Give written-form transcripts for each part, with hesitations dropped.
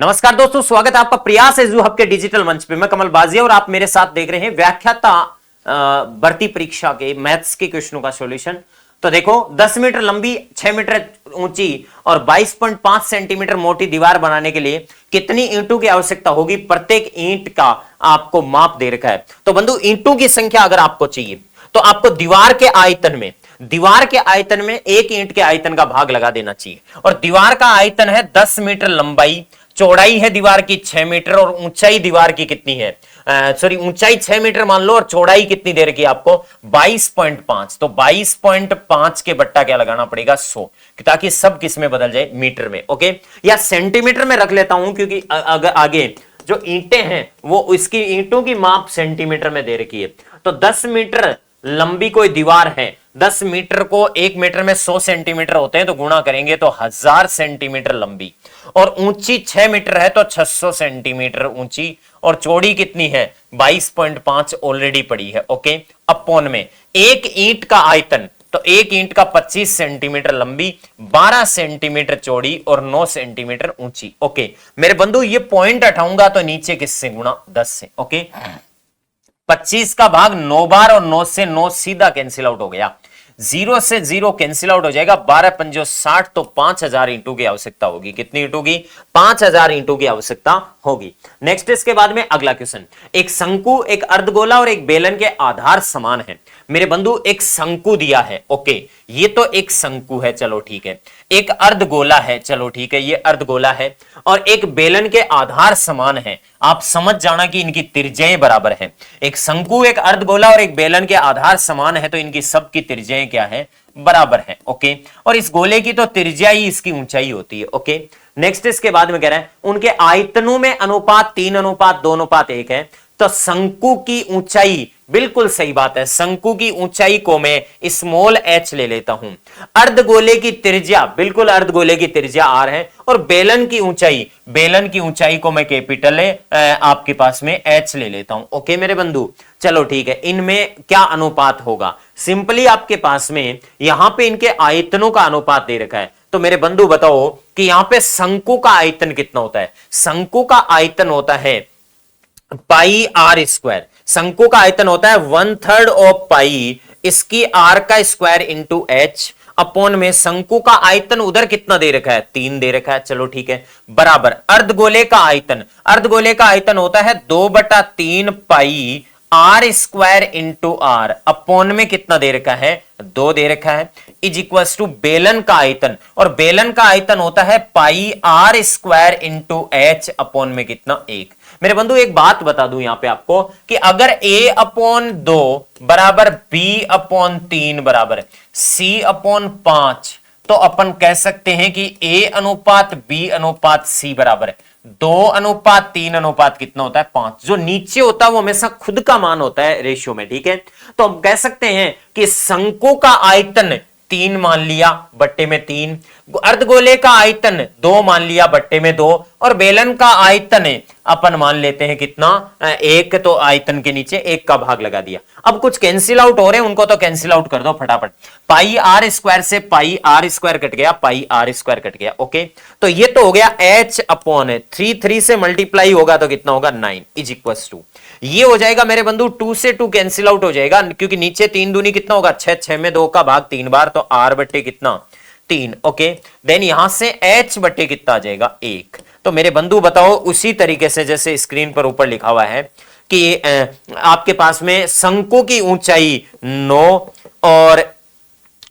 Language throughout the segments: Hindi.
नमस्कार दोस्तों, स्वागत है आपका प्रयास एजू हब के डिजिटल मंच पे। मैं कमल बाजिया और आप मेरे साथ देख रहे हैं व्याख्याता भर्ती परीक्षा के मैथ्स के क्वेश्चनों का सॉल्यूशन। तो देखो, 10 मीटर लंबी, 6 मीटर ऊंची और 22.5 सेंटीमीटर मोटी दीवार बनाने के लिए कितनी ईंटों की आवश्यकता होगी? प्रत्येक ईंट का आपको माप दे रखा है। तो बंधु, ईंटों की संख्या अगर आपको चाहिए तो आपको दीवार के आयतन में एक ईंट के आयतन का भाग लगा देना चाहिए। और दीवार का आयतन है 10 मीटर लंबाई, चौड़ाई है दीवार की 6 मीटर और ऊंचाई दीवार की कितनी है? ऊंचाई 6 मीटर मान लो और चौड़ाई कितनी दे रखी है आपको? 22.5। तो 22.5 के बट्टा क्या लगाना पड़ेगा? 100, ताकि सब किस में बदल जाए? मीटर में। ओके, या सेंटीमीटर में रख लेता हूं क्योंकि अगर आगे जो ईंटें हैं वो इसकी ईंटों की माप सेंटीमीटर में दे रखी है। तो 10 मीटर लंबी कोई दीवार है, 10 मीटर को 1 मीटर में 100 सेंटीमीटर होते हैं, तो गुणा करेंगे तो 1000 सेंटीमीटर लंबी। और ऊंची 6 मीटर है तो 600 सेंटीमीटर ऊंची। और चौड़ी कितनी है? 22.5 ऑलरेडी पड़ी है। ओके, अपॉन में एक ईंट का आयतन, तो एक ईंट का 25 सेंटीमीटर लंबी, 12 सेंटीमीटर चौड़ी और 9 सेंटीमीटर ऊंची। ओके मेरे बंधु, ये पॉइंट हटाऊंगा तो नीचे किससे गुणा? 10 से। ओके, 25 का भाग 9 बार और 9 से 9 सीधा कैंसिल आउट हो गया, 0 से 0 कैंसिल आउट हो जाएगा, 12 पंजो 60, तो 5000 ईंटों की आवश्यकता होगी। कितनी ईंटों की? 5000 ईंटों की आवश्यकता होगी। नेक्स्ट, इसके बाद में अगला क्वेश्चन, एक शंकु, एक अर्धगोला और एक बेलन के आधार समान है। मेरे बंधु, एक शंकु दिया है। ओके, ये तो एक शंकु है, चलो ठीक है। एक अर्धगोला है, चलो ठीक है, ये अर्धगोला है। और एक बेलन के आधार समान है। आप समझ जाना कि इनकी त्रिज्याएं बराबर हैं। एक शंकु, एक अर्धगोला और एक बेलन के आधार समान है, तो इनकी सबकी त्रिज्याएं क्या है? बराबर है। ओके, और इस गोले की तो त्रिज्या ही इसकी ऊंचाई होती है। ओके, नेक्स्ट, इसके बाद में कह रहा है उनके आयतनों में अनुपात 3:2:1 है। तो शंकु की ऊंचाई, बिल्कुल सही बात है, शंकु की ऊंचाई को मैं स्मॉल h ले लेता हूं। अर्धगोले की त्रिज्या, बिल्कुल अर्धगोले की त्रिज्या r है। और बेलन की ऊंचाई को मैं कैपिटल आपके पास में h ले लेता हूं। ओके मेरे बंधु, चलो ठीक है। इनमें क्या अनुपात होगा? सिंपली आपके पास में यहां पे इनके आयतनों का अनुपात दे रखा है। तो मेरे बंधु बताओ कि यहां पे शंकु का आयतन कितना होता है? शंकु का आयतन होता है पाई आर स्क्वायर। शंकु का आयतन होता है 1/3 ऑफ पाई इसकी आर का स्क्वायर इंटू एच, अपॉन में शंकु का आयतन उधर कितना दे रखा है? 3 दे रखा है, चलो ठीक है, बराबर अर्धगोले का आयतन होता है 2/3 pi r square into r, upon में कितना दे रखा है? 2 दे रखा है, इज इक्वल टू बेलन का आयतन, और बेलन का आयतन होता है pi r square into h, upon में कितना? 1। मेरे बंधु, एक बात बता दूं यहां पे आपको कि अगर a/2 बराबर b/3 बराबर c/5, तो अपन कह सकते हैं कि a/b/c बराबर है 2/3 कितना होता है? 5। जो नीचे होता है वो हमेशा खुद का मान होता है रेशियो में, ठीक है। तो हम कह सकते हैं कि शंकु का आयतन 3 मान लिया बट्टे में 3, अर्धगोले का आयतन 2 मान लिया बट्टे में 2, और बेलन का आयतन अपन मान लेते हैं कितना? 1। तो आयतन के नीचे 1 का भाग लगा दिया। अब कुछ कैंसिल आउट हो रहे हैं, उनको तो कैंसिल आउट कर दो फटाफट। पाई आर स्क्वायर से पाई आर स्क्वायर कट गया, पाई आर स्क्वायर कट गया। ओके, तो ये तो हो गया h/3, 3 से मल्टीप्लाई होगा तो कितना होगा? 9, इज इक्वल टू, ये हो जाएगा मेरे बंधु 2 से 2 कैंसिल आउट हो जाएगा, क्योंकि नीचे 3 दूनी कितना होगा? 6, 6 में 2 का भाग 3 बार, तो r बट्टे कितना? 3। ओके, देन यहां से h बट्टे कितना आ जाएगा? 1। तो मेरे बंधु बताओ, उसी तरीके से जैसे स्क्रीन पर ऊपर लिखा हुआ है कि आपके पास में शंकु की ऊंचाई 9 और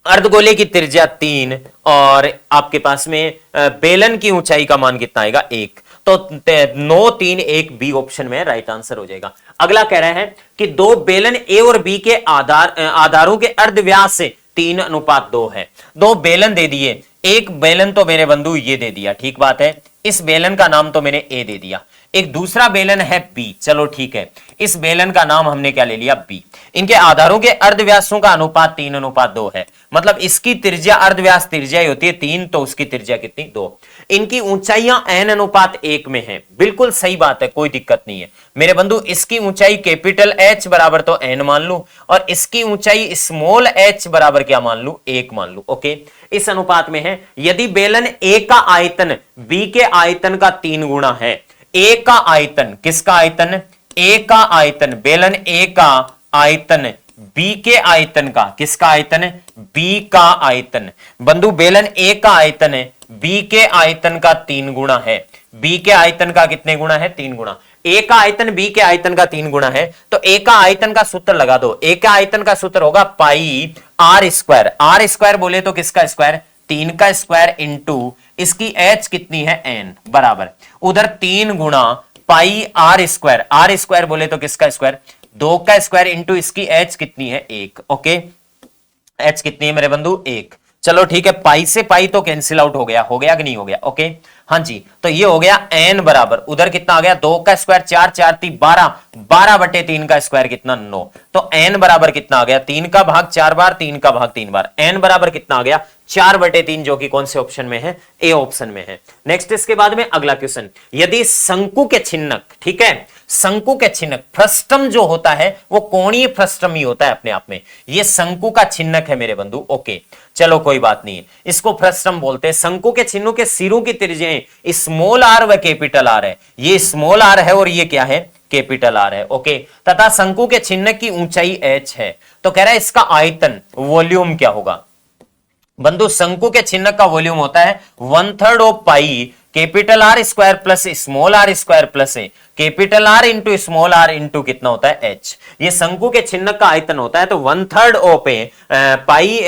अर्धगोले की त्रिज्या 3 और आपके पास में बेलन की ऊंचाई का मान कितना आएगा? 1। तो 9, 3, 1 बी ऑप्शन में राइट आंसर हो जाएगा। अगला कह रहा है कि 2 बेलन ए और बी के आधारों के अर्धव्यास 3:2 है। 2 बेलन दे दिए, एक बेलन तो मेरे बंधु ये दे दिया, ठीक बात है, इस बेलन का नाम तो मैंने ए दे दिया। एक दूसरा बेलन है बी, चलो ठीक है, इस बेलन का नाम हमने क्या ले लिया? बी। इनके आधारों के अर्धव्यासों का अनुपात 3:2 है, मतलब इसकी त्रिज्या, अर्धव्यास त्रिज्या ही होती है 3, तो उसकी त्रिज्या कितनी? 2। इनकी ऊंचाइयां n अनुपात 1 में है। बिल्कुल सही बात है, कोई दिक्कत नहीं है मेरे बंधु। इसकी ऊंचाई कैपिटल H बराबर तो n मान लू, और इसकी ऊंचाई स्मॉल h बराबर क्या मान लू, 1 मान लू। ओके, इस अनुपात में है। यदि बेलन A का आयतन B के आयतन का 3 गुना है, A का आयतन, किसका आयतन, A का आयतन, बेलन A का आयतन B के आयतन का, किसका आयतन है, B का आयतन। बंधु बेलन A का आयतन है B के आयतन का 3 गुना है। B के आयतन का कितने गुना है, 3 गुना। A का आयतन B के आयतन का 3 गुना है, तो A का आयतन का सूत्र लगा दो। A का आयतन का सूत्र होगा पाई R स्क्वायर। R स्क्वायर बोले तो किसका स्क्वायर, 3 का स्क्वायर इंटू इसकी H कितनी है, n बराबर, उधर 3 गुना पाई R स्क्वायर। R स्क्वायर बोले तो किसका स्क्वायर, 2 का स्क्वायर इंटू इसकी H कितनी है, 1। ओके, H कितनी है मेरे बंधु, 1। चलो ठीक है, पाई से पाई तो कैंसिल आउट हो गया कि नहीं हो गया। ओके, हाँ जी, तो ये हो गया n बराबर, उधर कितना आ गया, 2 का स्क्वायर 4, 4 3 12, 12 बटे 3 का स्क्वायर कितना, 9। तो n बराबर कितना आ गया, 3 का भाग 4 बार, 3 का भाग 3 बार, n बराबर कितना आ गया, 4 बटे 3, जो कि कौन से ऑप्शन में है, ए ऑप्शन में है। नेक्स्ट इसके बाद में अगला क्वेश्चन, यदि शंकु के छिन्नक, ठीक है, शंकु के छिन्नक, फ्रस्टम जो होता है वो कोणीय फ्रस्टम ही होता है अपने आप में, ये शंकु का छिन्नक है मेरे बंधु। ओके, चलो कोई बात नहीं है, इसको फ्रस्टम बोलते हैं। शंकु के छिन्नों के सिरों की त्रिज्याएं स्मॉल आर व कैपिटल आर है, ये स्मॉल आर है और ये क्या है, कैपिटल आर है। ओके, तथा शंकु के छिन्नक की ऊंचाई h है, तो कह रहा है इसका आयतन, वॉल्यूम क्या होगा। बंधु शंकु के छिन्नक का वॉल्यूम होता है 1/3 of pi capital R square plus small R square plus capital R into small R into कितना होता है, h। ये शंकु के छिन्नक का आयतन होता है, तो 1/3 of pi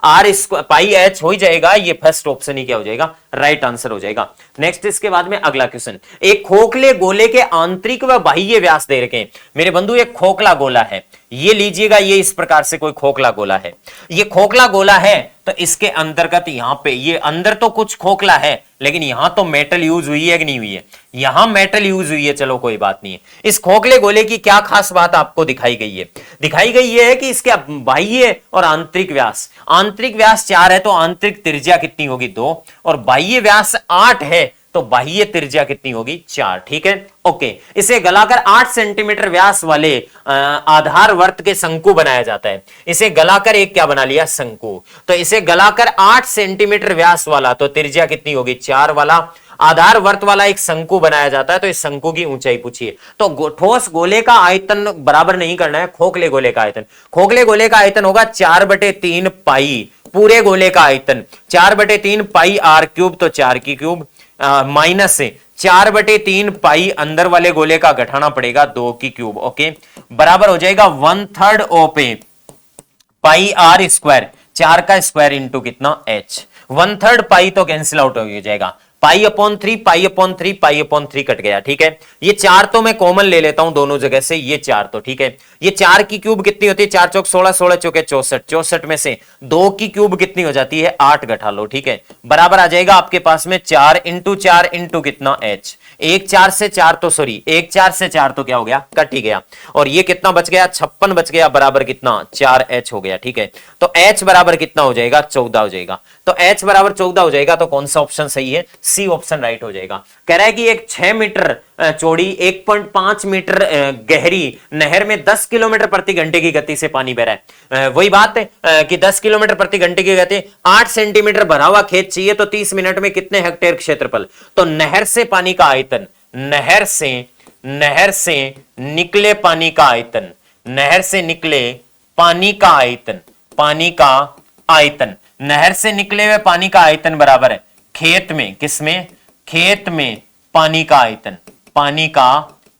R pi h हो जाएगा। ये फर्स्ट ऑप्शन ही क्या हो जाएगा, राइट आंसर हो जाएगा। नेक्स्ट इसके बाद में अगला क्वेश्चन, एक खोखले गोले के आंतरिक व बाह्य व्यास दे रखे हैं मेरे बंधु। एक खोखला गोला है, ये लीजिएगा, ये इस प्रकार से कोई खोखला गोला है, ये खोखला गोला है, तो इसके अंतर्गत यहां पे ये अंदर तो कुछ खोखला है, लेकिन यहां तो मेटल यूज हुई है कि नहीं हुई है, यहां मेटल यूज हुई है। चलो कोई बात नहीं है। इस खोखले गोले की क्या खास बात आपको दिखाई गई है, दिखाई गई है कि इसके बाह्य और आंतरिक व्यास, आंतरिक व्यास 4 है तो आंतरिक त्रिज्या कितनी होगी, 2, और बाह्य व्यास 8 है तो बाह्य त्रिज्या कितनी होगी, 4। ठीक है, ओके। इसे गलाकर 8 सेंटीमीटर व्यास वाले आधार वर्त के शंकु बनाया जाता है। इसे गलाकर एक क्या बना लिया, शंकु। तो इसे गलाकर 8 सेंटीमीटर व्यास वाला, तो त्रिज्या कितनी होगी, 4 वाला आधार वर्त वाला एक शंकु बनाया जाता है। तो इस शंकु की ऊंचाई पूछिए। तो ठोस गोले का आयतन बराबर नहीं करना है खोखले गोले का आयतन। खोखले गोले का आयतन होगा 4/3 पाई, पूरे गोले का आयतन 4/3 पाई r क्यूब, तो 4 की क्यूब माइनस से 4/3 पाई अंदर वाले गोले का घटाना पड़ेगा 2 की क्यूब। ओके, बराबर हो जाएगा 1/3 ऑफ पाई r स्क्वायर, 4 का स्क्वायर इंटू कितना h। 1/3 पाई तो कैंसिल आउट हो जाएगा, pi upon 3 pi upon 3 pi upon 3 cut गया। ठीक है, ये 4 तो मैं कॉमन ले लेता हूं दोनों जगह से, ये 4 तो ठीक है। ये 4 की क्यूब कितनी होती है, 4 चौक 16, 16 चौके 64, 64 में से 2 की क्यूब कितनी हो जाती है, 8 घटा लो। ठीक है, बराबर आ जाएगा आपके पास में 4 इंटू 4 इंटू कितना h। 1 4 से 4 तो सॉरी 1 4 से 4 तो क्या हो गया, कट ही गया। और ये कितना बच गया, 56 बच गया, बराबर कितना 4h हो गया। ठीक है, तो h बराबर कितना हो जाएगा, 14 हो जाएगा। तो h बराबर 14 हो जाएगा, तो कौन सा ऑप्शन सही है, सी ऑप्शन राइट हो जाएगा। कह रहा है कि एक 6 मीटर चौड़ी 1.5 मीटर गहरी नहर में 10 किलोमीटर प्रति घंटे की गति से पानी बह रहा है। वही बात है कि 10 किलोमीटर प्रति घंटे की गति, 8 सेंटीमीटर भरा हुआ खेत चाहिए, तो 30 मिनट में कितने हेक्टेयर क्षेत्रफल। तो नहर से पानी का आयतन, नहर से निकले पानी का आयतन, नहर से निकले पानी का आयतन, पानी का आयतन, नहर से निकले हुए पानी का आयतन बराबर है खेत में, किसमें, खेत में पानी का आयतन, पानी का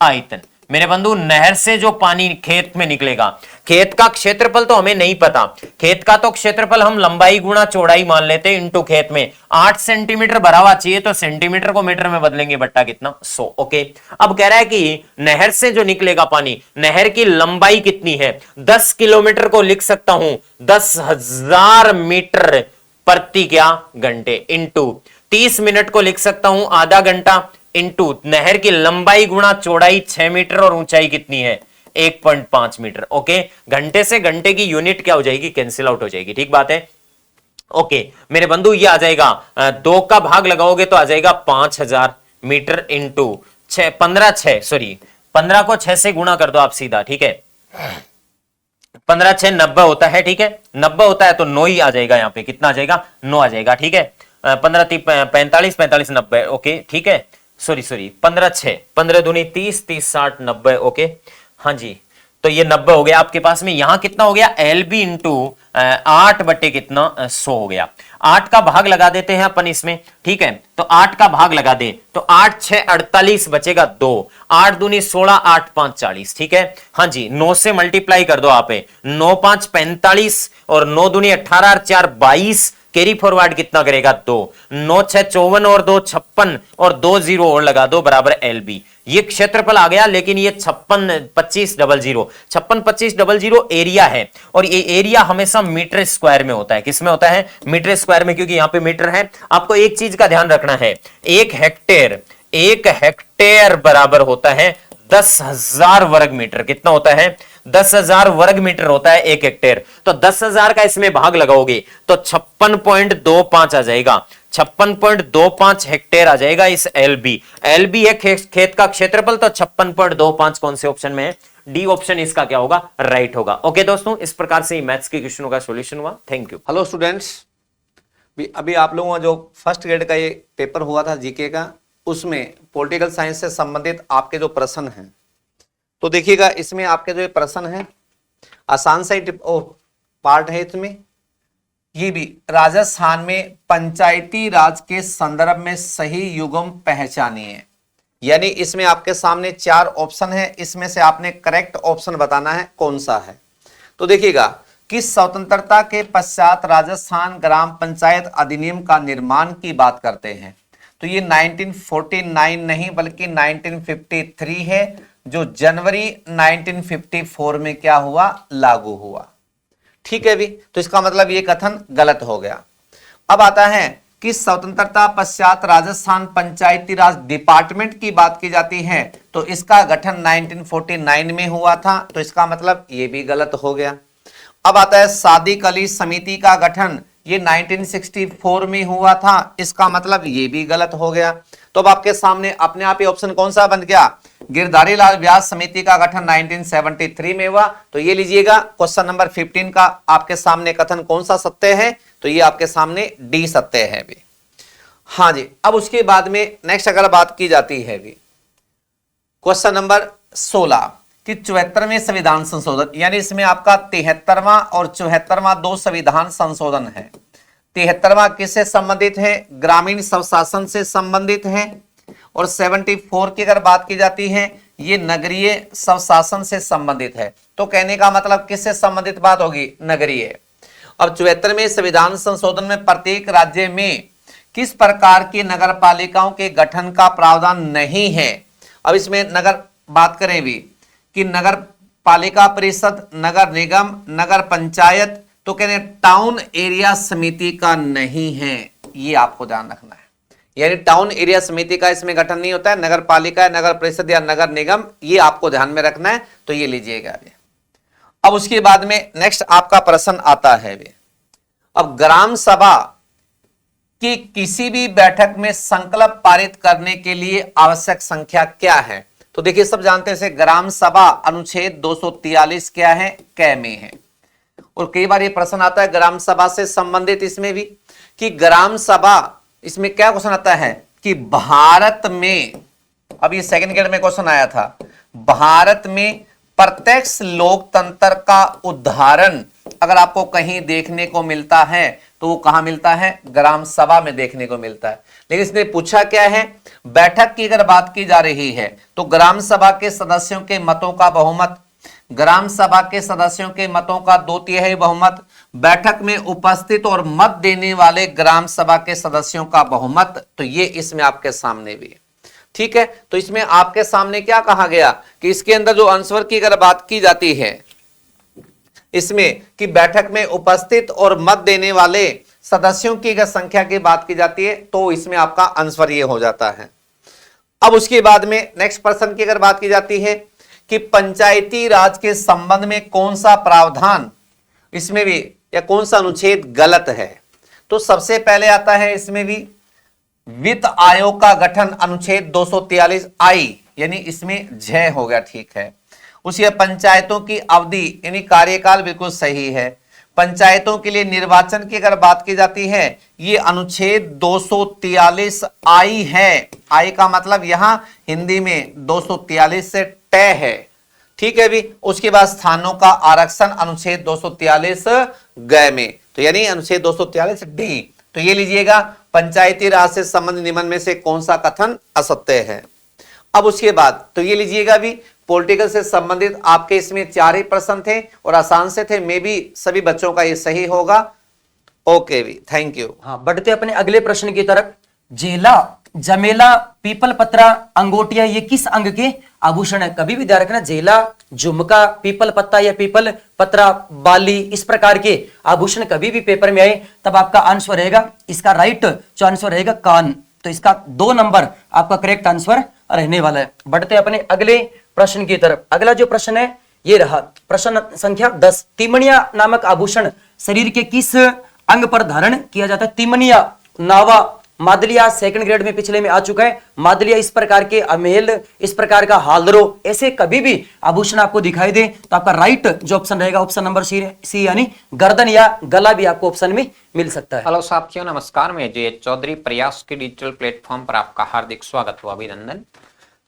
आयतन। मेरे बंधु नहर से जो पानी खेत में निकलेगा, खेत का क्षेत्रफल तो हमें नहीं पता, खेत का तो क्षेत्रफल हम लंबाई गुणा चौड़ाई मान लेते हैं इंटू खेत में। 8 सेंटीमीटर भरा हुआ चाहिए, तो सेंटीमीटर को मीटर में बदलेंगे, बट्टा कितना 100। ओके, अब कह रहा है कि नहर से जो निकलेगा पानी, नहर की लंबाई कितनी है, 10 किलोमीटर को लिख सकता हूं 10,000 मीटर प्रति क्या घंटे, इंटू 30 मिनट को लिख सकता हूं आधा घंटा, इंटू नहर की लंबाई गुणा चौड़ाई 6 मीटर और ऊंचाई कितनी है 1.5 मीटर। ओके, घंटे से घंटे की यूनिट क्या हो जाएगी, कैंसिल आउट हो जाएगी। ठीक बात है, ओके मेरे बंधु, ये आ जाएगा 2 का भाग लगाओगे तो आ जाएगा 5000 मीटर इंटू 15 को 6 से गुणा कर दो आप सीधा, ठीक है। 15 6 90 होता है, ठीक है। 90 होता है तो 9 ही आ जाएगा, यहाँ पे कितना आ जाएगा, 9 आ जाएगा, ठीक है। 15 45 45 90, ओके ठीक है। सॉरी 15 6 15 दूनी 30 30 60 90, ओके हाँ जी। तो ये 90 हो गया आपके पास में। यहां कितना हो गया, एल बी इंटू 8 बटे कितना 100 हो गया। 8 का भाग लगा देते हैं अपन इसमें, ठीक है। तो 8 का भाग लगा दे तो 8 6 48 बचेगा 2, 8 दूनी 16 8 5 40, ठीक है। हाँ जी 9 से मल्टीप्लाई कर दो आप, 9 5 45 और 9 दूनी 18 और 4 22, कैरी फॉरवर्ड कितना करेगा 2, 9 6 54 और 2 56 और 2 जीरो और लगा दो बराबर एल बी। ये क्षेत्रफल आ गया, लेकिन ये 56 25 00 एरिया है, और ये एरिया हमेशा मीटर स्क्वायर में होता है। किसमें होता है, मीटर स्क्वायर में, क्योंकि यहां पे मीटर है। आपको एक चीज का ध्यान रखना है, 1 हेक्टेयर बराबर होता है 10,000 वर्ग मीटर। कितना होता है, 10,000 वर्ग मीटर होता है 1 हेक्टेयर। तो 10,000 का इसमें भाग लगाओगे तो 56.25 आ जाएगा, 56.25 हेक्टेयर आ जाएगा इस एलबी। एलबी है खेत का क्षेत्रफल, तो 56.25 कौन से ऑप्शन में है, डी ऑप्शन इसका क्या होगा, राइट होगा। ओके दोस्तों, इस प्रकार से मैथ्स के क्वेश्चनों का सॉल्यूशन हुआ। Thank you. हेलो स्टूडेंट्स, अभी आप लोगों का जो फर्स्ट ग्रेड का ये पेपर हुआ था जीके का, उसमें पॉलिटिकल साइंस से संबंधित आपके जो प्रश्न हैं, तो देखिएगा इसमें आपके जो ये प्रश्न है आसान सा पार्ट है। इसमें ये भी राजस्थान में पंचायती राज के संदर्भ में सही युग्म पहचानिए, यानी इसमें आपके सामने 4 ऑप्शन है, इसमें से आपने करेक्ट ऑप्शन बताना है कौन सा है। तो देखिएगा कि स्वतंत्रता के पश्चात राजस्थान ग्राम पंचायत अधिनियम का निर्माण की बात करते हैं, तो ये 1949 नहीं बल्कि 1953 है, जो जनवरी 1954 में क्या हुआ, लागू हुआ। ठीक है भी, तो इसका मतलब ये कथन गलत हो गया। अब आता है कि स्वतंत्रता पश्चात राजस्थान पंचायती राज डिपार्टमेंट की बात की जाती है, तो इसका गठन 1949 में हुआ था, तो इसका मतलब ये भी गलत हो गया। अब आता है सादिक अली समिति का गठन, ये 1964 में हुआ था, इसका मतलब ये भी गलत हो गया। तो अब आपके सामने अपने आप ही ऑप्शन कौन सा बन गया, गिरधारी लाल व्यास समिति का गठन 1973 में हुआ। तो ये लीजिएगा क्वेश्चन नंबर 15 का आपके सामने कथन कौन सा सत्य है, तो ये आपके सामने डी सत्य है भी। हाँ जी, अब उसके बाद में नेक्स्ट अगर बात की जाती है भी क्वेश्चन नंबर 16 कि 74वें संविधान संशोधन, यानी इसमें आपका 73वां और 74वां 2 संविधान संशोधन है। 73वां किससे संबंधित है, ग्रामीण स्वशासन से संबंधित है, और 74 की अगर बात की जाती है ये नगरीय स्वशासन से संबंधित है। तो कहने का मतलब किससे संबंधित बात होगी, नगरीय। अब 74वें संविधान संशोधन में प्रत्येक राज्य में किस प्रकार की नगर पालिकाओं के गठन का प्रावधान नहीं है। अब इसमें नगर बात करें भी कि नगर पालिका परिषद, नगर निगम, नगर पंचायत, तो कहने टाउन एरिया समिति का नहीं है, ये आपको ध्यान रखना है। यानी टाउन एरिया समिति का इसमें गठन नहीं होता है, नगर पालिका, नगर परिषद या नगर निगम, ये आपको ध्यान में रखना है, तो ये लीजिएगा अभी। अब उसके बाद में नेक्स्ट आपका प्रश्न आता है अभी, अब ग्राम सभा की किसी भी बैठक में संकल्प पारित करने के लिए आवश्यक संख्या क्या है। तो देखिए सब जानते हैं ग्राम सभा अनुच्छेद 243 क्या है, क में है। और कई बार ये प्रश्न आता है ग्राम सभा से संबंधित इसमें भी कि ग्राम सभा, इसमें क्या क्वेश्चन आता है कि भारत में, अब ये सेकंड ग्रेड में क्वेश्चन आया था, भारत में प्रत्यक्ष लोकतंत्र का उदाहरण अगर आपको कहीं देखने को मिलता है तो वो कहां मिलता है, ग्राम सभा में देखने को मिलता है। लेकिन इसने पूछा क्या है, बैठक की अगर बात की जा रही है तो ग्राम सभा के सदस्यों के मतों का बहुमत, ग्राम सभा के सदस्यों के मतों का 2/3 बहुमत, बैठक में उपस्थित और मत देने वाले ग्राम सभा के सदस्यों का बहुमत, तो ये इसमें आपके सामने भी है। ठीक है, तो इसमें आपके सामने क्या कहा गया कि इसके अंदर जो आंसर की अगर बात की जाती है इसमें कि बैठक में उपस्थित और मत देने वाले सदस्यों की अगर संख्या की बात की जाती है तो इसमें आपका आंसर ये हो जाता है। अब उसके बाद में नेक्स्ट प्रश्न की अगर बात की जाती है कि पंचायती राज के संबंध में कौन सा प्रावधान इसमें भी या कौन सा अनुच्छेद गलत है, तो सबसे पहले आता है इसमें भी वित्त आयोग का गठन अनुच्छेद 243 आई, यानी इसमें जय हो गया, ठीक है। उसके पंचायतों की अवधि यानी कार्यकाल बिल्कुल सही है। पंचायतों के लिए निर्वाचन की अगर बात की जाती है, ये अनुच्छेद 243 आई है। आई का मतलब यहां हिंदी में 243 से तय है, ठीक है भी। उसके बाद स्थानों का आरक्षण अनुच्छेद 243 ग में, तो यानी अनुच्छेद 243 डी। तो ये लीजिएगा, पंचायती राज से संबंधित निम्न में से कौन सा कथन असत्य है। अब उसके बाद तो ये लीजिएगा भी, पॉलिटिकल से संबंधित आपके इसमें 4 ही प्रश्न थे और आसान से थे, मे भी सभी बच्चों का ये सही होगा। ओके भी, थैंक यू। हाँ, बढ़ते अपने अगले प्रश्न की तरफ। जेला, जमेला, पीपल पत्रा, अंगोटिया ये किस अंग के आभूषण है? कभी भी ध्यान रखना, जेला, झुमका, पीपल पत्ता या पीपल पत्रा, बाली, इस प्रकार के आभूषण कभी भी पेपर में आए तब आपका आंसर रहेगा, इसका राइट जो आंसर रहेगा कान। तो इसका 2 नंबर आपका करेक्ट आंसर रहने वाला है। बढ़ते अपने अगले प्रश्न की तरफ। अगला जो प्रश्न है ये रहा प्रश्न संख्या 10। तिमणिया नामक आभूषण शरीर के किस अंग पर धारण किया जाता है? तिमणिया, नावा, मादलिया सेकंड ग्रेड में पिछले में आ चुका है। मादलिया इस प्रकार के, अमेल इस प्रकार का, हालरो, ऐसे कभी भी आभूषण आपको दिखाई दे तो आपका राइट जो ऑप्शन रहेगा ऑप्शन नंबर सी यानी गर्दन या गला भी आपको ऑप्शन में मिल सकता है। हेलो साथियों, नमस्कार। मैं जय चौधरी, प्रयास के डिजिटल प्लेटफॉर्म पर आपका हार्दिक स्वागत हुआ, अभिनंदन।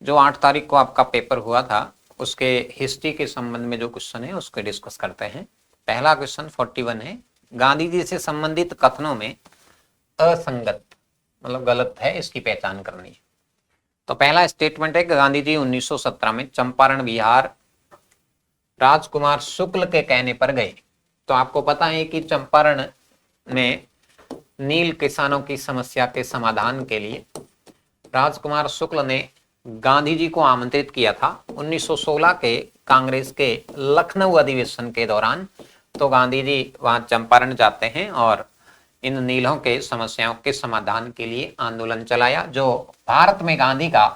जो 8 तारीख को आपका पेपर हुआ था उसके हिस्ट्री के संबंध में जो क्वेश्चन है उसको डिस्कस करते हैं। पहला क्वेश्चन 41 है, गांधी जी से संबंधित कथनों में असंगत मतलब गलत है, इसकी पहचान करनी है। तो पहला स्टेटमेंट है कि गांधी जी 1917 में चंपारण बिहार राजकुमार शुक्ल के कहने पर गए। तो आपको पता है कि चंपारण में नील किसानों की समस्या के समाधान के लिए राजकुमार शुक्ल ने गांधी जी को आमंत्रित किया था 1916 के कांग्रेस के लखनऊ अधिवेशन के दौरान। तो गांधी जी वहां चंपारण जाते हैं और इन नीलों के समस्याओं के समाधान के लिए आंदोलन चलाया, जो भारत में गांधी का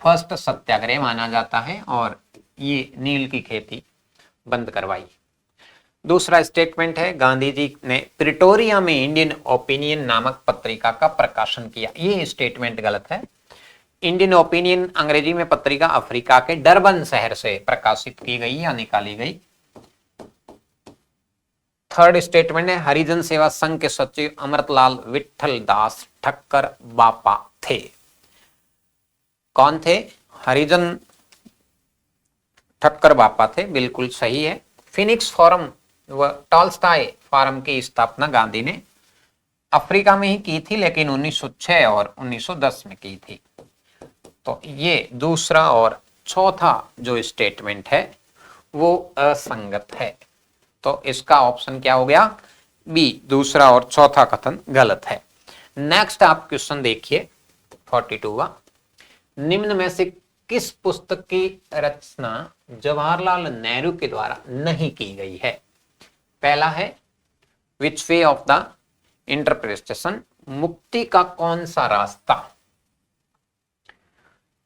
फर्स्ट सत्याग्रह माना जाता है, और ये नील की खेती बंद करवाई। दूसरा स्टेटमेंट है, गांधी जी ने प्रिटोरिया में इंडियन ओपिनियन नामक पत्रिका का प्रकाशन किया। ये स्टेटमेंट गलत है। इंडियन ओपिनियन अंग्रेजी में पत्रिका अफ्रीका के डरबन शहर से प्रकाशित की गई या निकाली गई। थर्ड स्टेटमेंट है, हरिजन सेवा संघ के सचिव अमृतलाल विठल दास ठक्कर बापा थे। कौन थे? हरिजन ठक्कर बापा थे, बिल्कुल सही है। फिनिक्स फोरम व टॉलस्टॉय फोरम की स्थापना गांधी ने अफ्रीका में ही की थी, लेकिन 1906 और 1910 में की थी। तो ये दूसरा और चौथा जो स्टेटमेंट है वो असंगत है। तो इसका ऑप्शन क्या हो गया? बी, दूसरा और चौथा कथन गलत है। नेक्स्ट आप क्वेश्चन देखिए 42वां। निम्न में से किस पुस्तक की रचना जवाहरलाल नेहरू के द्वारा नहीं की गई है? पहला है which way of the interpretation, मुक्ति का कौन सा रास्ता।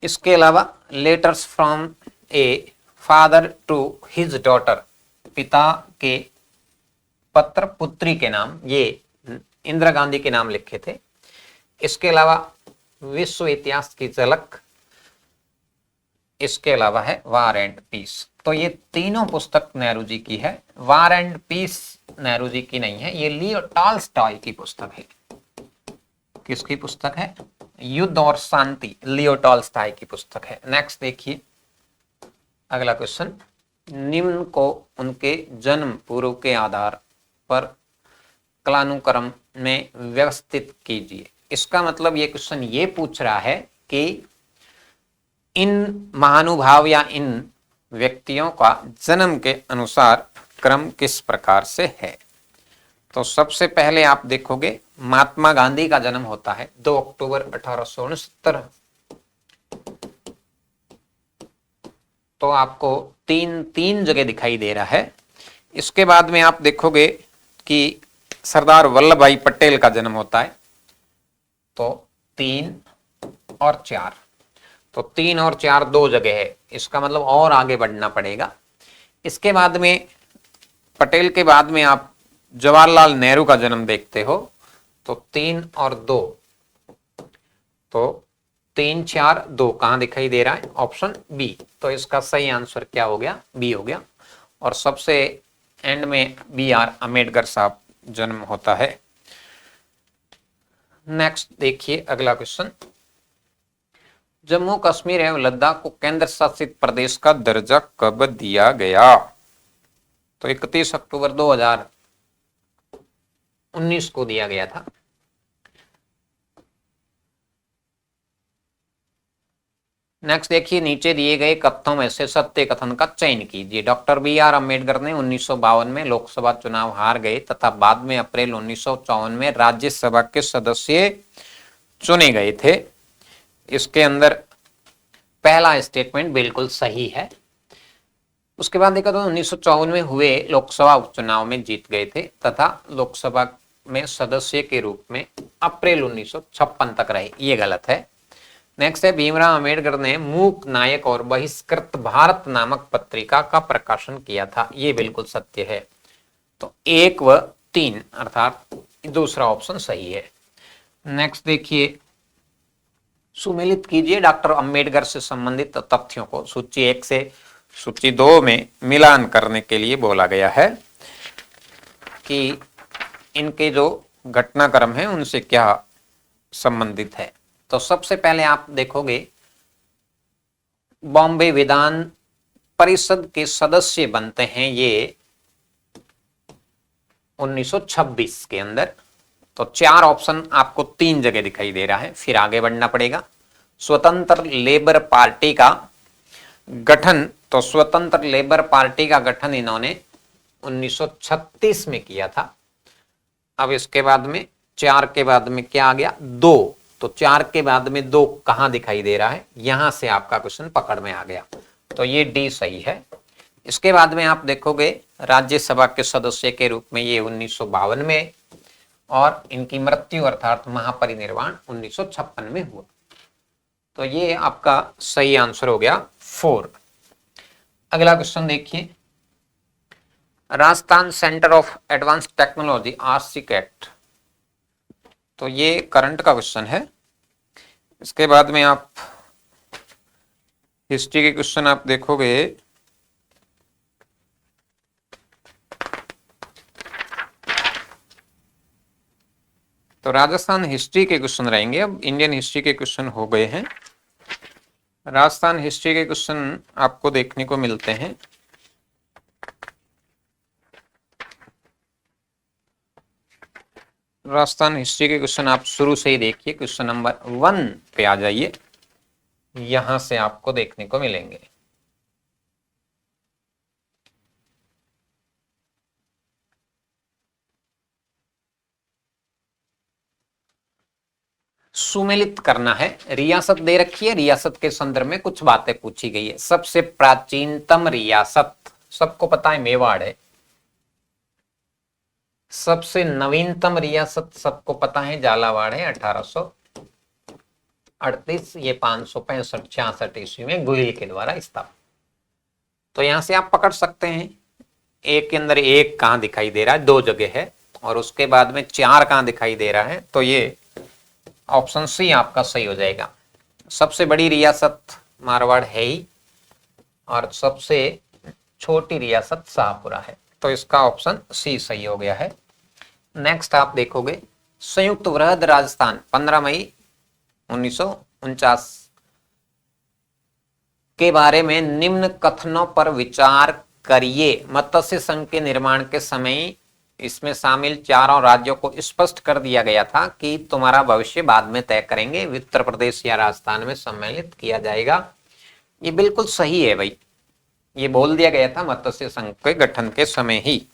इसके अलावा letters from a father to his daughter, पिता के पत्र पुत्री के नाम, ये इंदिरा गांधी के नाम लिखे थे। इसके अलावा विश्व इतिहास की झलक, इसके अलावा है वार एंड पीस। तो ये तीनों पुस्तक नेहरू जी की है। War and piece Nehru ji की नहीं है, ये लियो टॉलस्टॉय की पुस्तक है। किसकी पुस्तक है? युद्ध और शांति, लियो टॉलस्टॉय की पुस्तक है। नेक्स्ट देखिए अगला क्वेश्चन, निम्न को उनके जन्म पूर्व के आधार पर कालानुक्रम में व्यवस्थित कीजिए। इसका मतलब ये क्वेश्चन ये पूछ रहा है कि इन महानुभाव या इन व्यक्तियों का जन्म के अनुसार क्रम किस प्रकार से है। तो सबसे पहले आप देखोगे महात्मा गांधी का जन्म होता है 2 अक्टूबर 1869। तो आपको तीन जगह दिखाई दे रहा है। इसके बाद में आप देखोगे कि सरदार वल्लभ भाई पटेल का जन्म होता है, तो 3 और 4। तो 3 और 4 2 जगह है, इसका मतलब और आगे बढ़ना पड़ेगा। इसके बाद में पटेल के बाद में आप जवाहरलाल नेहरू का जन्म देखते हो, तो 3 और 2, तो 3 4 2 कहां दिखाई दे रहा है? Option B. तो इसका सही आंसर क्या हो गया? बी हो गया। और सबसे एंड में बी आर अम्बेडकर साहब जन्म होता है। नेक्स्ट देखिए अगला क्वेश्चन, जम्मू कश्मीर एवं लद्दाख को केंद्र शासित प्रदेश का दर्जा कब दिया गया? तो 31 अक्टूबर 2019 को दिया गया था। नेक्स्ट देखिए, नीचे दिए गए कथनों में से सत्य कथन का चयन कीजिए। डॉक्टर बी आर अम्बेडकर ने 1952 में लोकसभा चुनाव हार गए तथा बाद में अप्रैल 1954 में राज्यसभा के सदस्य चुने गए थे। इसके अंदर पहला स्टेटमेंट बिल्कुल सही है। उसके बाद देखा तो 1954 में हुए लोकसभा उपचुनाव में जीत गए थे तथा लोकसभा में सदस्य के रूप में अप्रैल 1956 तक रहे, ये गलत है। नेक्स्ट है, भीमराव अम्बेडकर ने मूक नायक और बहिष्कृत भारत नामक पत्रिका का प्रकाशन किया था, ये बिल्कुल सत्य है। तो 1 व 3 अर्थात दूसरा ऑप्शन सही है। नेक्स्ट देखिए, सुमेलित कीजिए डॉक्टर अंबेडकर से संबंधित तथ्यों को। सूची 1 से सूची 2 में मिलान करने के लिए बोला गया है कि इनके जो घटनाक्रम है उनसे क्या संबंधित है। तो सबसे पहले आप देखोगे, बॉम्बे विधान परिषद के सदस्य बनते हैं ये 1926 के अंदर। तो 4 ऑप्शन आपको 3 जगह दिखाई दे रहा है, फिर आगे बढ़ना पड़ेगा। स्वतंत्र लेबर पार्टी का गठन, तो स्वतंत्र लेबर पार्टी का गठन इन्होंने 1936 में किया था। अब इसके बाद में 4 के बाद में क्या आ गया? 2। तो 4 के बाद में 2 कहां दिखाई दे रहा है? यहां से आपका क्वेश्चन पकड़ में आ गया, तो ये डी सही है। इसके बाद में आप देखोगे, राज्यसभा के सदस्य के रूप में ये 1952 में, और इनकी मृत्यु अर्थात महापरिनिर्वाण 1956 में हुआ। तो ये आपका सही आंसर हो गया 4। अगला क्वेश्चन देखिए, Rajasthan centre of advance technology RCCAT, तो ये करंट का क्वेश्चन है। इसके बाद में आप हिस्ट्री के क्वेश्चन आप देखोगे, तो राजस्थान हिस्ट्री के क्वेश्चन रहेंगे। अब इंडियन हिस्ट्री के क्वेश्चन हो गए हैं। राजस्थान हिस्ट्री के क्वेश्चन आपको देखने को मिलते हैं। राजस्थान हिस्ट्री के क्वेश्चन आप शुरू से ही देखिए, क्वेश्चन नंबर 1 पे आ जाइए, यहां से आपको देखने को मिलेंगे। सुमेलित करना है। रियासत दे रखी है, रियासत के संदर्भ में कुछ बातें पूछी गई है। सबसे प्राचीनतम रियासत सबको पता है मेवाड़ है। सबसे नवीनतम रियासत सबको पता है झालावाड़ है, 1838, ये 565-66 ईस्वी में गुहिल के द्वारा स्थापित। तो यहां से आप पकड़ सकते हैं, एक के अंदर 1 कहां दिखाई दे रहा है? 2 जगह है। और उसके बाद में 4 कहां दिखाई दे रहा है? तो ये ऑप्शन सी आपका सही हो जाएगा। सबसे बड़ी रियासत मारवाड़ है ही, और सबसे छोटी रियासत शाहपुरा है। तो इसका ऑप्शन सी सही हो गया है। नेक्स्ट आप देखोगे, संयुक्त वृहद राजस्थान 15 मई 1949 के बारे में निम्न कथनों पर विचार करिए। मत्स्य संघ के निर्माण के समय इसमें शामिल 4 राज्यों को स्पष्ट कर दिया गया था कि तुम्हारा भविष्य बाद में तय करेंगे, उत्तर प्रदेश या राजस्थान में सम्मिलित किया जाएगा। ये बिल्कुल सही है भाई, ये बोल दिया गया था मत्स्य संघ के गठन के समय ही।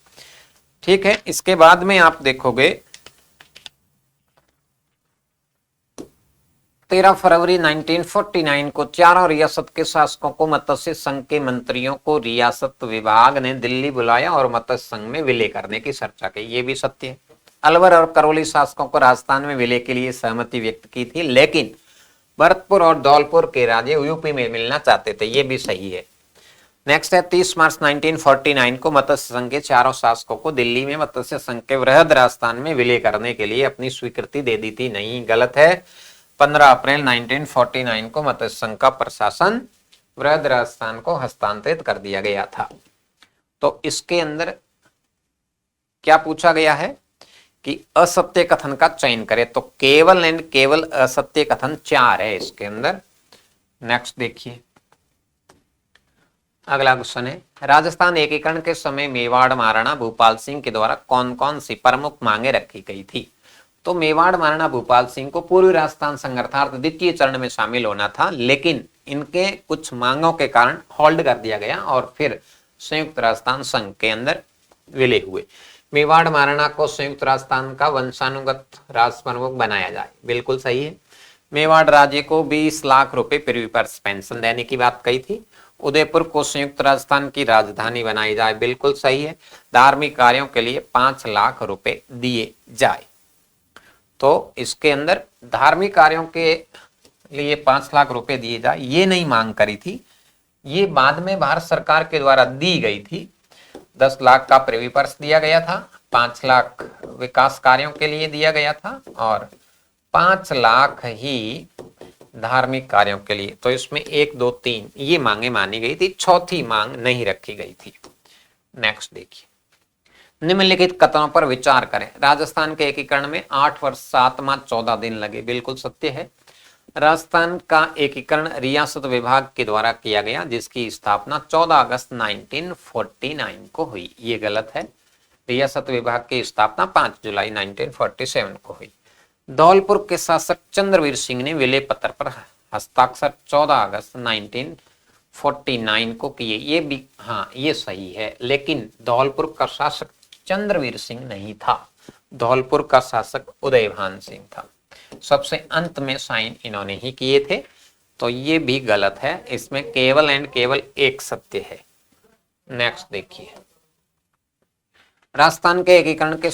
ठीक है, इसके बाद में आप देखोगे 13 फरवरी 1949 को 4 रियासत के शासकों को मत्स्य संघ के मंत्रियों को रियासत विभाग ने दिल्ली बुलाया और मत्स्य संघ में विलय करने की चर्चा की। ये भी सत्य है। अलवर और करौली शासकों को राजस्थान में विलय के लिए सहमति व्यक्त की थी, लेकिन भरतपुर और धौलपुर के राजे यूपी में मिलना चाहते थे। ये भी सही है। नेक्स्ट है 30 मार्च 1949 को मत्स्य संघ के चारों शासकों को दिल्ली में मत्स्य संघ के वृहद राजस्थान में विलय करने के लिए अपनी स्वीकृति दे दी थी। नहीं, गलत है। 15 अप्रैल 1949 को मत्स्य संघ का प्रशासन वृहद राजस्थान को हस्तांतरित कर दिया गया था। तो इसके अंदर क्या पूछा गया है कि असत्य कथन का चयन करें, तो केवल एंड केवल असत्य कथन 4 है इसके अंदर। नेक्स्ट देखिए, अगला क्वेश्चन है राजस्थान एकीकरण के समय मेवाड़ महाराणा भूपाल सिंह के द्वारा कौन कौन सी प्रमुख मांगे रखी गई थी। तो मेवाड़ महाराणा भूपाल सिंह को पूर्वी राजस्थान संघ अर्थात द्वितीय चरण में शामिल होना था, लेकिन इनके कुछ मांगों के कारण होल्ड कर दिया गया और फिर संयुक्त राजस्थान संघ के अंदर विलय हुए। मेवाड़ महाराणा को संयुक्त राजस्थान का वंशानुगत राज प्रमुख बनाया जाए, बिल्कुल सही है। मेवाड़ राज्य को 20 लाख रुपए पृथ्वी पर पेंशन देने की बात कही थी। उदयपुर को संयुक्त राजस्थान की राजधानी बनाई जाए, बिल्कुल सही है। धार्मिक कार्यों के लिए 5 लाख रुपए दिए जाए। तो इसके अंदर धार्मिक कार्यों के लिए 5 लाख रुपए दिए जाए, ये नहीं मांग करी थी, ये बाद में भारत सरकार के द्वारा दी गई थी। 10 लाख का पृथ्वी पर दिया गया था, 5 लाख विकास कार्यों के लिए दिया गया था और 5 लाख ही धार्मिक कार्यों के लिए। तो इसमें 1, 2, 3 ये मांगे मानी गई थी, चौथी मांग नहीं रखी गई थी। नेक्स्ट देखिए, निम्नलिखित कथनों पर विचार करें। राजस्थान के एकीकरण में 8 वर्ष 7 माह 14 दिन लगे, बिल्कुल सत्य है। राजस्थान का एकीकरण रियासत विभाग के द्वारा किया गया, जिसकी स्थापना 14 अगस्त 1949 को हुई, ये गलत है। रियासत विभाग की स्थापना 5 जुलाई 1947 को हुई। धौलपुर के शासक चंद्रवीर सिंह ने विलय पत्र पर हस्ताक्षर 14 अगस्त 1949 को किए, ये भी हाँ ये सही है, लेकिन धौलपुर का शासक चंद्रवीर सिंह नहीं था, धौलपुर का शासक उदयभान सिंह था। सबसे अंत में साइन इन्होंने ही किए थे, तो ये भी गलत है। इसमें केवल एंड केवल एक सत्य है। नेक्स्ट देखिए, राजस्थान के एकीकरण के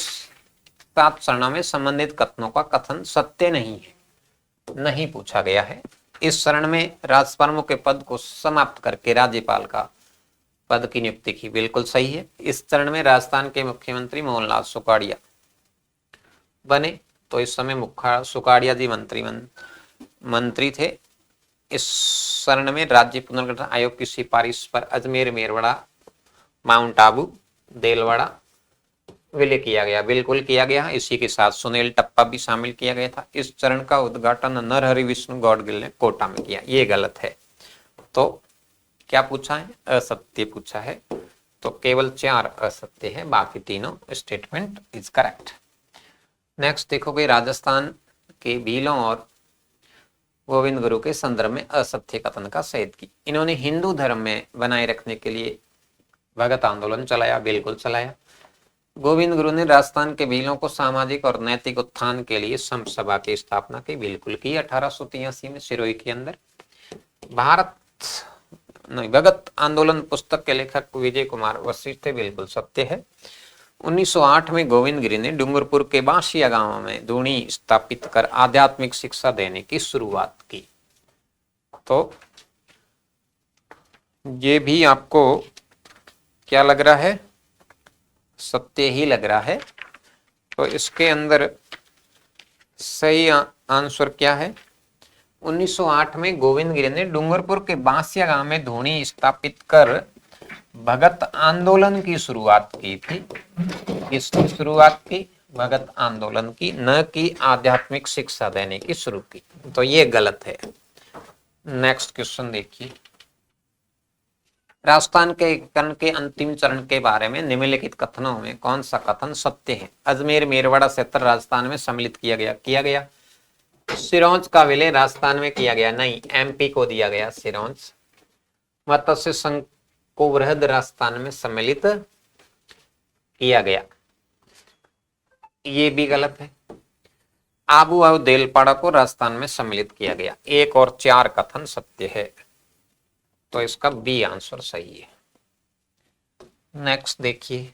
7 चरणों में संबंधित कथनों का कथन सत्य नहीं है, नहीं पूछा गया है। इस चरण में राज प्रमुख के पद को समाप्त करके राज्यपाल का पद की नियुक्ति की, बिल्कुल सही है। इस चरण में राजस्थान के मुख्यमंत्री मोहनलाल सुखाड़िया बने, तो इस समय सुखाड़िया जी मंत्री थे। इस चरण में राज्य पुनर्गठन आयोग की सिफारिश पर अजमेर, मेरवाड़ा, माउंट आबू, देलवाड़ा विलय किया गया, बिल्कुल किया गया। इसी के साथ सुनील टप्पा भी शामिल किया गया था। इस चरण का उद्घाटन नरहरि विष्णु गौडगिल ने कोटा में किया, ये गलत है। तो क्या पूछा है? असत्य पूछा है। तो केवल 4 असत्य है, बाकी तीनों स्टेटमेंट इज करेक्ट। नेक्स्ट देखोगे, राजस्थान के भीलों और गोविंद गुरु के संदर्भ में असत्य कथन का सेध की। इन्होंने हिंदू धर्म में बनाए रखने के लिए भगत आंदोलन चलाया, बिल्कुल चलाया। गोविंद गुरु ने राजस्थान के भीलों को सामाजिक और नैतिक उत्थान के लिए संत सभा की स्थापना की, बिल्कुल की 1883 में सिरोही के अंदर। भगत आंदोलन पुस्तक के लेखक विजय कुमार वशिष्ठ थे, बिल्कुल सत्य है। 1908 में गोविंद गिरी ने डूंगरपुर के बांसिया गांव में धूनी स्थापित कर आध्यात्मिक शिक्षा देने की शुरुआत की। तो ये भी आपको क्या लग रहा है? सत्य ही लग रहा है। तो इसके अंदर सही आंसर क्या है? 1908 में गोविंद गिरी ने डूंगरपुर के बांसिया गांव में धूनी स्थापित कर भगत आंदोलन की शुरुआत की थी। किसकी शुरुआत की? भगत आंदोलन की, न कि आध्यात्मिक शिक्षा देने की शुरू की। तो ये गलत है। नेक्स्ट क्वेश्चन देखिए, राजस्थान के एकीकरण के अंतिम चरण के बारे में निम्नलिखित कथनों में कौन सा कथन सत्य है? अजमेर, मेरवाड़ा क्षेत्र राजस्थान में सम्मिलित किया गया। सिरोंज का विलय राजस्थान में किया गया, नहीं, एमपी को दिया गया सिरोंज। मत्स्य संघ को वृहद राजस्थान में सम्मिलित किया गया, ये भी गलत है। आबू और देलपाड़ा को राजस्थान में सम्मिलित किया गया। 1 और 4 कथन सत्य है, तो इसका बी आंसर सही है। नेक्स्ट देखिए,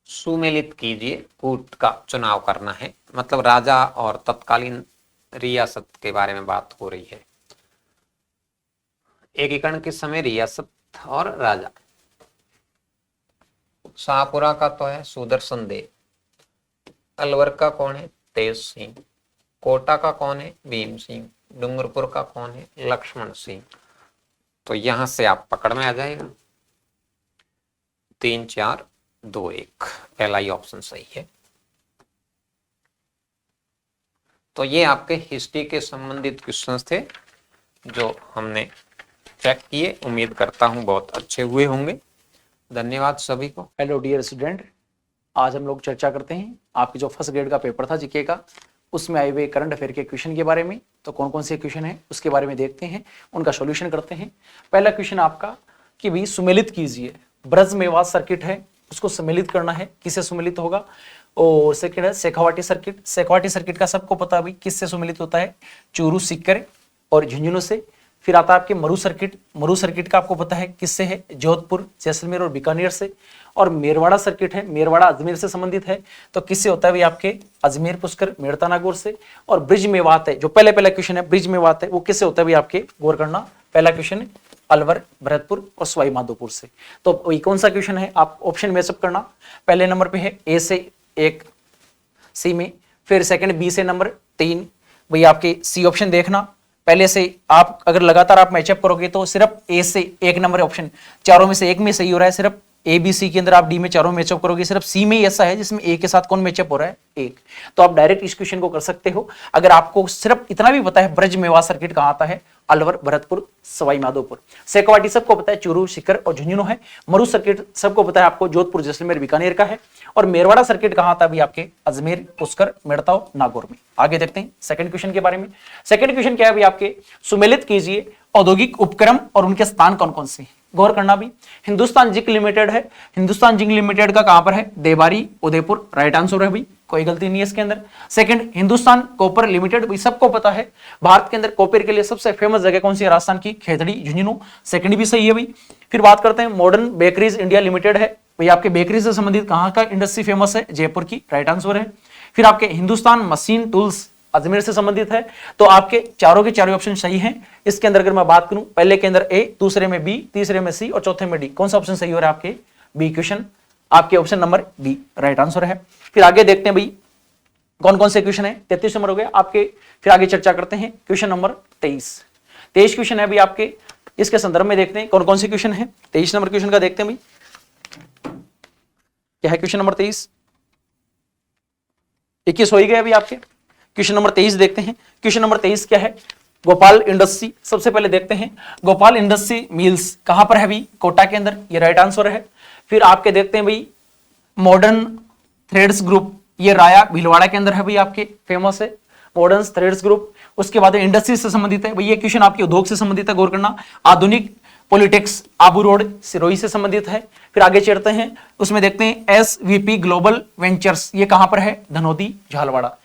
सुमेलित कीजिए, कूट का चुनाव करना है, मतलब राजा और तत्कालीन रियासत के बारे में बात हो रही है। एकीकरण के समय रियासत और राजा। शाहपुरा का तो है सुदर्शन देव, अलवर का कौन है? तेज सिंह, कोटा का कौन है? भीम सिंह, डूंगरपुर का कौन है? लक्ष्मण सिंह। तो यहां से आप पकड़ में आ जाएगा 3 4 2 1, पहला ही ऑप्शन सही है। तो ये आपके हिस्ट्री के संबंधित क्वेश्चंस थे जो हमने चेक किए। उम्मीद करता हूं बहुत अच्छे हुए होंगे। धन्यवाद सभी को। हेलो डियर स्टूडेंट, आज हम लोग चर्चा करते हैं आपकी जो फर्स्ट ग्रेड का पेपर था जीके का, उसमें आए हुए करंट अफेयर के क्वेश्चन के बारे में। तो कौन कौन से क्वेश्चन हैं उसके बारे में देखते हैं, उनका सॉल्यूशन करते हैं। पहला क्वेश्चन आपका कि भाई सुमेलित कीजिए, ब्रज मेवात सर्किट है उसको सम्मिलित करना है, किससे सम्मिलित होगा? और सेकंड है शेखावाटी सर्किट। शेखावाटी सर्किट का सबको पता भाई किससे सम्मिलित होता है? चूरू, सीकर और झुंझुनू से। फिर आता है आपके मरु सर्किट। मरु सर्किट का आपको पता है किससे है? जोधपुर, जैसलमेर और बीकानेर से। और मेरवाड़ा सर्किट है, मेरवाड़ा अजमेर से संबंधित है। तो किससे होता है भाई? आपके अजमेर, पुष्कर, मेड़ता नागौर से। और ब्रिज मेवात है, जो पहले क्वेश्चन है ब्रिज मेवात है, वो किससे होता है भाई? आपके गौर करना, पहला क्वेश्चन है अलवर, भरतपुर और सवाई माधोपुर से। तो वही कौन सा क्वेश्चन है आप ऑप्शन मैचअप करना। पहले नंबर पे है ए से 1 सी में, फिर सेकंड बी से नंबर 3 भाई आपके सी ऑप्शन देखना। पहले से आप अगर लगातार आप मैचअप करोगे तो सिर्फ ए से 1 नंबर ऑप्शन, चारों में से एक में सही हो रहा है। सिर्फ ए बी सी के अंदर आप डी में चारों मैचअप करोगे, सिर्फ सी में ही ऐसा है जिसमें ए के साथ कौन मैचअप हो रहा है? 1। तो आप डायरेक्ट इस क्वेश्चन को कर सकते हो अगर आपको सिर्फ इतना भी पता है ब्रज मेवात सर्किट कहाँ आता है? अलवर, भरतपुर, सवाई माधोपुर। शेखावाटी सबको पता है चूरू, सीकर और झुंझुनू है। मरु सर्किट सबको पता है आपको जोधपुर, जैसलमेर, बीकानेर का है। और मेरवाड़ा सर्किट कहाँ था? भी आपके अजमेर, पुष्कर, मेड़ता और नागौर में। आगे देखते हैं सेकंड क्वेश्चन के बारे में। सेकंड क्वेश्चन क्या है? भी आपके सुमेलित कीजिए औद्योगिक उपक्रम और उनके स्थान कौन कौन से? गौर करना भी। हिंदुस्तान जिंक लिमिटेड है, हिंदुस्तान जिंक लिमिटेड का कहां पर है? देवारी, उदयपुर, राइट आंसर है भाई, कोई गलती नहीं है इसके अंदर। सेकंड हिंदुस्तान कॉपर लिमिटेड, भाई सबको पता है भारत के अंदर कॉपर के लिए सबसे फेमस जगह कौन सी है? राजस्थान की खेतड़ी, झुंझुनू। सेकंड भी सही है भाई। फिर बात करते हैं मॉडर्न बेकरीज इंडिया लिमिटेड है, भाई आपके बेकरी से संबंधित कहां का इंडस्ट्री फेमस है? जयपुर की, राइट आंसर है। फिर आपके हिंदुस्तान मशीन टूल्स अजमेर से संबंधित है। तो आपके चारों के चारों ऑप्शन सही हैं। इसके अंदर अगर मैं बात करूं, पहले के अंदर ए, दूसरे में बी, तीसरे में सी और चौथे में डी, कौन सा ऑप्शन सही हो रहा है? आपके बी क्वेश्चन, आपके option number B right answer है। फिर आगे देखते हैं भाई कौन कौन से क्वेश्चन है। 33 नंबर हो गया आपके। फिर आगे चर्चा करते हैं क्वेश्चन नंबर 23 क्वेश्चन है भाई आपके। इसके संदर्भ में देखते हैं कौन कौन से क्वेश्चन है। 23 नंबर क्वेश्चन का देखते हैं भाई, क्या है क्वेश्चन नंबर 23? 21 हो ही गया अभी आपके। क्वेश्चन नंबर 23 देखते हैं। क्वेश्चन नंबर 23 क्या है? गोपाल इंडस्ट्री। सबसे पहले देखते हैं गोपाल इंडस्ट्री मिल्स कहां पर है भाई? कोटा के अंदर, ये राइट आंसर है। फिर आपके देखते हैं भाई मॉडर्न थ्रेड्स ग्रुप, ये राया भीलवाड़ा के अंदर है भाई, आपके फेमस है मॉडर्न थ्रेड्स ग्रुप। उसके बाद इंडस्ट्री से संबंधित है भाई, ये क्वेश्चन आपके उद्योग से संबंधित है, गौर करना। आधुनिक पॉलिटिक्स आबू रोड सिरोही से संबंधित है। फिर आगे चढ़ते हैं, उसमें देखते हैं SVP ग्लोबल वेंचर्स, ये कहां पर है? धनौदी, झालवाड़ा,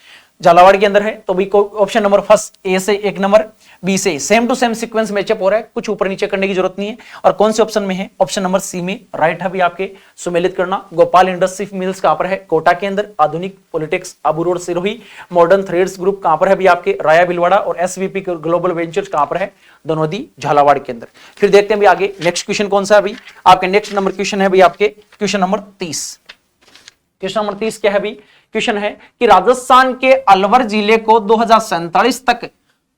झालावाड़ के अंदर है। तो भाई ऑप्शन नंबर फर्स्ट ए से 1 नंबर, बी से same to same sequence match up हो रहा है, कुछ ऊपर नीचे करने की जरूरत नहीं है। और कौन से ऑप्शन में है? ऑप्शन नंबर सी में राइट है भी आपके। सुमेलित करना, गोपाल इंडस्ट्री मिल्स कहां पर है? कोटा के अंदर। आधुनिक politics Abu road Sirohi. Modern threads group कहां पर है भी आपके? राया भिलवाड़ा। और SVP ग्लोबल वेंचर्स कहां पर है? धनौदी, झालावाड़ के अंदर। फिर देखते हैं भी आगे नेक्स्ट क्वेश्चन कौन सा है भाई आपके। नेक्स्ट नंबर क्वेश्चन है भाई आपके क्वेश्चन नंबर 30। क्वेश्चन नंबर 30 क्या है भाई? क्वेश्चन है कि राजस्थान के अलवर जिले को 2047 तक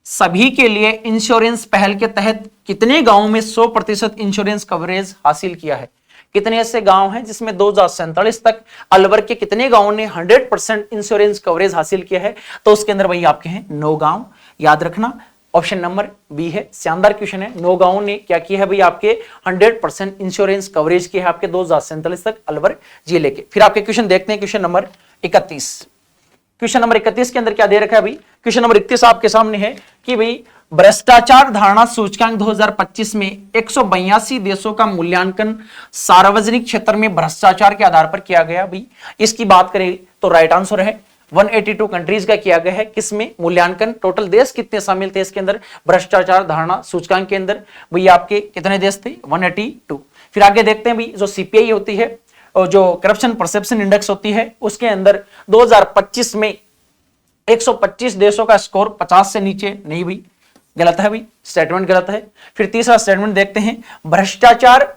सभी के लिए इंश्योरेंस पहल के तहत कितने गांवों में 100% इंश्योरेंस कवरेज हासिल किया है? कितने ऐसे गांव हैं जिसमें 2047 तक अलवर के कितने गांवों ने 100% इंश्योरेंस कवरेज हासिल किया है? तो उसके अंदर वही आपके हैं 9 गांव, याद रखना। ऑप्शन नंबर बी है, शानदार क्वेश्चन है। 9 गांवों ने क्या किया है भाई आपके? 100% इंश्योरेंस कवरेज किया है आपके 2047 तक अलवर जिले के। फिर आपके क्वेश्चन देखते हैं क्वेश्चन नंबर 31। क्वेश्चन नंबर 31 के अंदर क्या दे रखा है भाई? क्वेश्चन नंबर 31 आपके सामने है कि भाई भ्रष्टाचार धारणा सूचकांक 2025 में 182 देशों का मूल्यांकन सार्वजनिक क्षेत्र में भ्रष्टाचार के आधार पर किया गया भाई। इसकी बात करें तो राइट आंसर है 182 कंट्रीज का किया गया है। किसमें मूल्यांकन? टोटल देश कितने शामिल थे इसके अंदर भ्रष्टाचार धारणा सूचकांक के अंदर? भाई आपके कितने देश थे? 182। फिर आगे देखते हैं भाई जो CPI होती है और जो करप्शन परसेप्शन इंडेक्स होती है, उसके अंदर 2025 में 125 देशों का स्कोर 50 से नीचे नहीं भाई, गलत है भाई, स्टेटमेंट गलत है। फिर तीसरा स्टेटमेंट देखते हैं, भ्रष्टाचार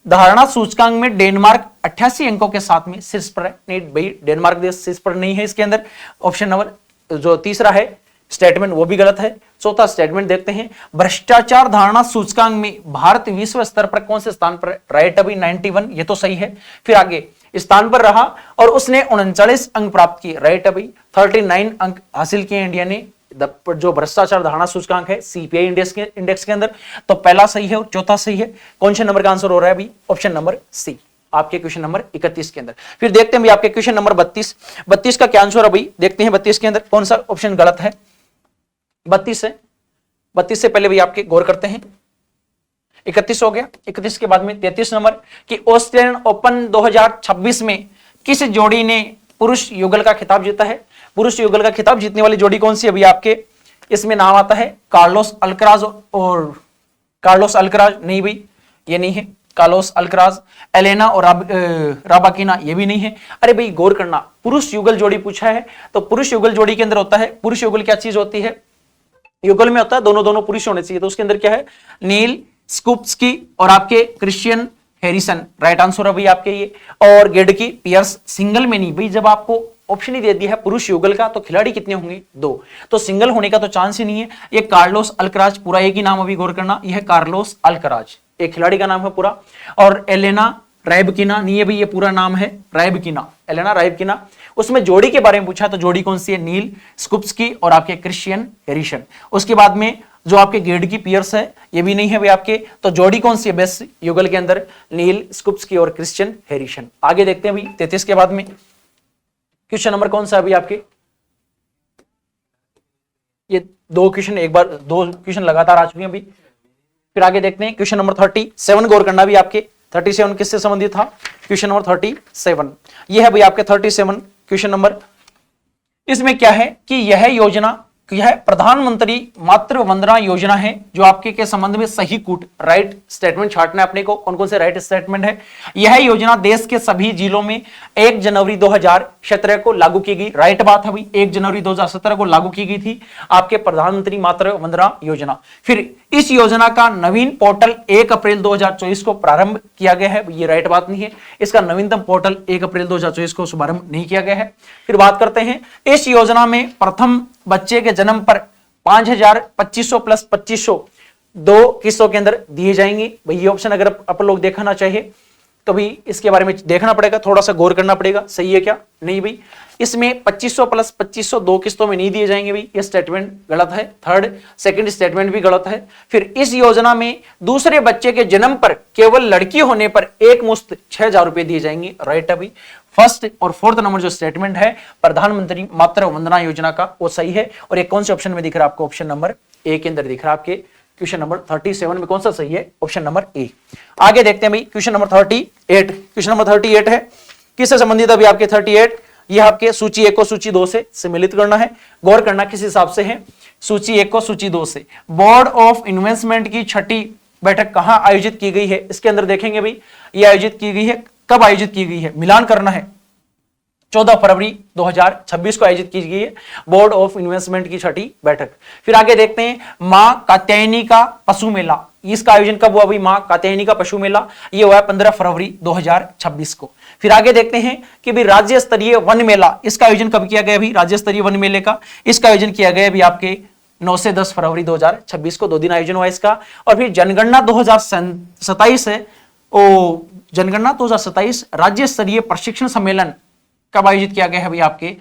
धारणा सूचकांक में डेनमार्क 88 अंकों के साथ में शीर्ष पर है। नहीं भाई, डेनमार्क देश शीर्ष पर नहीं है इसके अंदर। ऑप्शन नंबर जो तीसरा है स्टेटमेंट वो भी गलत है। चौथा स्टेटमेंट देखते हैं, भ्रष्टाचार धारणा सूचकांक में भारत विश्व स्तर पर कौन से स्थान पर है? राइट अभी 91, ये तो सही है। फिर आगे स्थान पर रहा और उसने 39 अंक प्राप्त किए। राइट अभी 39 अंक हासिल किए इंडिया ने जो भ्रष्टाचार धारणा सूचकांक है सीपीआई इंडेक्स के अंदर। तो पहला सही है और चौथा सही है। कौन से नंबर का आंसर हो रहा है अभी? ऑप्शन नंबर सी आपके क्वेश्चन नंबर 31 के अंदर। फिर देखते हैं भी आपके क्वेश्चन नंबर 32 का क्या आंसर है भाई? देखते हैं 32 के अंदर कौन सा ऑप्शन गलत है। 32 से पहले भी आपके गौर करते हैं। 31 हो गया। 31 के बाद में 33 नंबर कि ऑस्ट्रेलियन ओपन 2026 में किस जोड़ी ने पुरुष युगल का खिताब जीता है? पुरुष युगल का खिताब जीतने वाली जोड़ी कौन सी? अभी आपके इसमें नाम आता है कार्लोस अल्कराज और कार्लोस अल्कराज। नहीं भाई, ये नहीं है। कार्लोस अल्कराज, एलेना और राबाकिना, ये भी नहीं है। अरे भाई गौर करना, पुरुष युगल जोड़ी पूछा है तो पुरुष युगल जोड़ी के अंदर होता है, पुरुष युगल क्या चीज होती है? युगल में होता है दोनों पुरुष होने चाहिए। तो उसके अंदर क्या है? नील स्कूप्सकी और आपके क्रिश्चियन हैरिसन, राइट आंसर अभी आपके ये। और गेडकी पियर्स, सिंगल में नहीं भाई, जब आपको ऑप्शन ही दे दिया है पुरुष युगल का तो खिलाड़ी कितने होंगे? 2, तो सिंगल होने का तो चांस ही नहीं है। ये कार्लोस अल्कराज, पूरा एक ही नाम अभी गौर करना, यह कार्लोस अल्कराज एक खिलाड़ी का नाम है पूरा। और एलेना रायबकिना नहीं है भाई, ये पूरा नाम है रायबकिना, एलेना रायबकिना। उसमें जोड़ी के बारे में पूछा तो जोड़ी कौन सी है? नील स्कूप्सकी और आपके क्रिश्चियन हैरिसन। उसके बाद में जो आपके गेडकी पियर्स है ये भी नहीं है भाई आपके। तो जोड़ी कौन सी है बेस्ट युगल के अंदर? नील स्कूप्सकी और क्रिश्चियन हैरिसन। आगे देखते हैं भाई 33 के बाद में क्वेश्चन नंबर कौन सा अभी आपके? ये दो क्वेश्चन लगातार आ चुके हैं अभी। फिर आगे देखते हैं क्वेश्चन नंबर 37, गौर करना भी आपके 37 किससे संबंधित था? क्वेश्चन नंबर 37 ये है भाई आपके 37 क्वेश्चन नंबर। इसमें क्या है कि यह योजना, यह प्रधानमंत्री मातृ वंदना योजना है जो आपके के संबंध में सही कूट राइट स्टेटमेंट छाटना है अपने को। कौन कौन से राइट स्टेटमेंट है? यह योजना देश के सभी जिलों में 1 जनवरी 2017 को लागू की गई। राइट बात है भाई, 1 जनवरी 2017 को लागू की गई थी आपके प्रधानमंत्री मातृ वंदना योजना। फिर इस योजना का नवीन पोर्टल 1 अप्रैल 2024 को प्रारंभ किया गया है। ये राइट बात नहीं है, इसका नवीनतम पोर्टल 1 अप्रैल 2024 को शुभारंभ नहीं किया गया है। फिर बात करते हैं, इस योजना में प्रथम बच्चे के जन्म पर 5,2500 प्लस 2,500 दो किस्तों के अंदर दिए जाएंगे। भाई ये ऑप्शन अगर अपन लोग देखना चाहिए तो भी इसके बारे में देखना पड़ेगा, थोड़ा सा गौर करना पड़ेगा, सही है क्या? नहीं भाई, इसमें 2500 प्लस 2500 दो किस्तों में नहीं दिए जाएंगे भाई, ये स्टेटमेंट गलत है। सेकंड स्टेटमेंट भी गलत है। फिर इस योजना में दूसरे बच्चे के जन्म पर केवल लड़की होने पर एक मुश्त 6,000 रुपए दिए जाएंगे। राइट है भाई। फर्स्ट और फोर्थ नंबर जो स्टेटमेंट है प्रधानमंत्री मातृ वंदना योजना का वो सही है। और एक कौन से ऑप्शन में दिख रहा है आपको? ऑप्शन नंबर ए के अंदर दिख रहा है आपके क्वेश्चन नंबर 37 में कौन सा सही है? Option number A. आगे देखते हैं भाई क्वेश्चन नंबर 38। क्वेश्चन नंबर 38 है किससे संबंधित? अभी आपके 38 ये आपके सूची 1 को सूची 2 से सम्मिलित करना है। गौर करना किस हिसाब से है? सूची 1 को सूची 2 से। बोर्ड ऑफ इन्वेस्टमेंट की 6ठी बैठक कहां आयोजित की गई है? इसके अंदर देखेंगे भाई ये आयोजित की गई है, कब आयोजित की गई है? मिलान करना है। 14 फरवरी 2026 को आयोजित की गई है बोर्ड ऑफ इन्वेस्टमेंट की 6ठी बैठक। फिर आगे देखते हैं मां कात्यायनी का पशु मेला, इसका आयोजन कब हुआ भाई? मां कात्यायनी का पशु मेला ये हुआ 15 फरवरी 2026 को। फिर आगे देखते हैं कि भी राज्य स्तरीय वन मेला, इसका आयोजन कब किया गया? भी राज्य स्तरीय वन मेले का इसका आयोजन किया गया भी आपके 9 से 10 फरवरी 2026 को, 2 दिन आयोजन हुआ इसका। और फिर जनगणना 2027 है, जनगणना 2027 राज्य स्तरीय प्रशिक्षण सम्मेलन कब आयोजित किया गया है भाई? आपके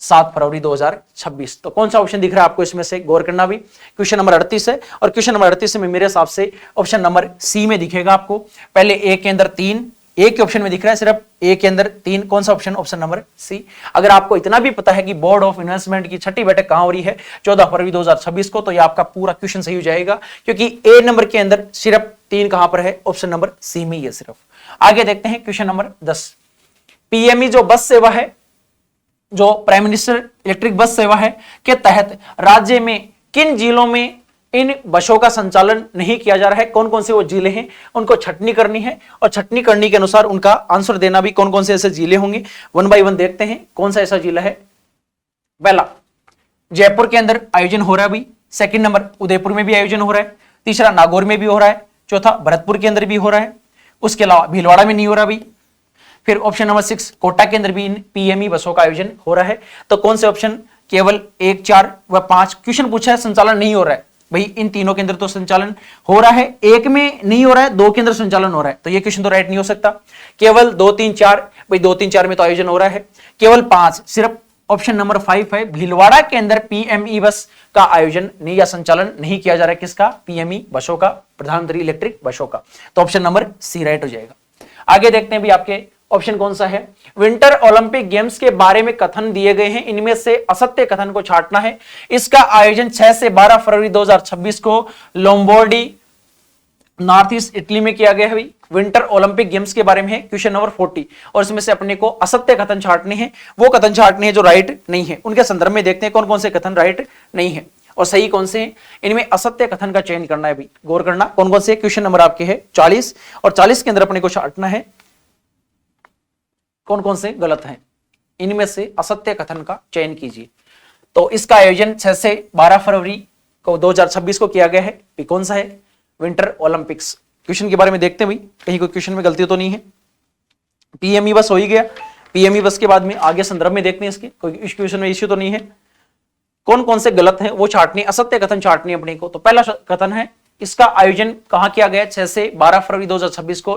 7 फरवरी 2026। तो कौन सा ऑप्शन दिख रहा है आपको इसमें से? गौर करना भी। क्वेश्चन नंबर 38 है और क्वेश्चन नंबर 38 में मेरे हिसाब से ऑप्शन नंबर सी में दिखेगा आपको। पहले ए के अंदर 3, एक के ऑप्शन में दिख रहा है सिर्फ ए के अंदर 3, कौन सा ऑप्शन? ऑप्शन नंबर सी। अगर आपको इतना भी पता है कि बोर्ड ऑफ इन्वेस्टमेंट की 6ठी बैठक कहां हो रही है 14 फरवरी 2026 को, तो ये आपका पूरा क्वेश्चन सही हो जाएगा क्योंकि ए नंबर के अंदर सिर्फ 3 कहां पर है? ऑप्शन नंबर सी में ही है सिर्फ। आगे देखते हैं क्वेश्चन नंबर 10। पीएमई जो बस सेवा है, जो प्राइम मिनिस्टर इलेक्ट्रिक बस सेवा है के तहत राज्य में किन जिलों में इन बसों का संचालन नहीं किया जा रहा है? कौन कौन से वो जिले हैं? उनको छटनी करनी है और छटनी करने के अनुसार उनका आंसर देना भी कौन कौन से ऐसे जिले होंगे। 1 बाय 1 देखते हैं कौन सा ऐसा जिला है। पहला जयपुर के अंदर आयोजन हो रहा है भाई सेकंड नंबर उदयपुर में भी आयोजन हो रहा है, तीसरा नागौर में भी हो रहा है, चौथा भरतपुर के अंदर भी हो रहा है, उसके अलावा भीलवाड़ा में नहीं हो रहा अभी। फिर ऑप्शन नंबर 6 कोटा के अंदर भी पीएमई बसों का आयोजन हो रहा है। तो कौन से ऑप्शन, केवल 1, 4 व 5 क्वेश्चन पूछा है संचालन नहीं हो रहा है भाई, इन तीनों के अंदर तो संचालन हो रहा है, एक में नहीं हो रहा है, 2 के अंदर संचालन हो रहा है, तो ये क्वेश्चन तो राइट नहीं हो सकता। केवल 2, 3, 4 भाई 2, 3, 4 में तो आयोजन हो रहा है। केवल 5 सिर्फ ऑप्शन नंबर 5 है, भीलवाड़ा के अंदर पीएमई बस का आयोजन नहीं या संचालन नहीं किया जा रहा है। किसका? पीएमई बसों का, प्रधानमंत्री इलेक्ट्रिक बसों का। तो ऑप्शन नंबर सी राइट हो जाएगा। आगे देखते हैं भी आपके ऑप्शन कौन सा है। विंटर ओलंपिक गेम्स के बारे में कथन दिए गए हैं, इनमें से असत्य कथन को छांटना है। इसका आयोजन 6 से 12 फरवरी 2026 को लोम्बार्डी नॉर्थ ईस्ट इटली में किया गया है। भाई विंटर ओलंपिक गेम्स के बारे में है क्वेश्चन नंबर 40, और इसमें से अपने को असत्य कथन छांटने हैं, वो कथन छांटने हैं जो राइट नहीं है। उनके संदर्भ में देखते हैं कौन कौन से कथन राइट नहीं है और सही कौन से हैं। इनमें असत्य कथन का चयन करना है, भी गौर करना कौन कौन से। क्वेश्चन नंबर आपके है 40 और 40 के अंदर अपने को छांटना है कौन कौन से गलत हैं, इनमें से असत्य कथन का चयन कीजिए। तो इसका आयोजन 6 से 12 फरवरी को 2026 को किया गया है। भी कौन सा है? Winter Olympics. क्वेश्चन के बारे में देखते हैं भाई, कहीं कोई क्वेश्चन में गलती तो नहीं है। पीएमई बस हो ही गया। पीएमई बस के बाद में आगे संदर्भ में देखते हैं इसके, कोई इस क्वेश्चन में इश्यू तो नहीं है। कौन कौन से गलत हैं वो छांटनी, असत्य कथन छांटनी अपने को। तो पहला कथन है, इसका आयोजन कहां किया गया? 6 से 12 फरवरी 2026 को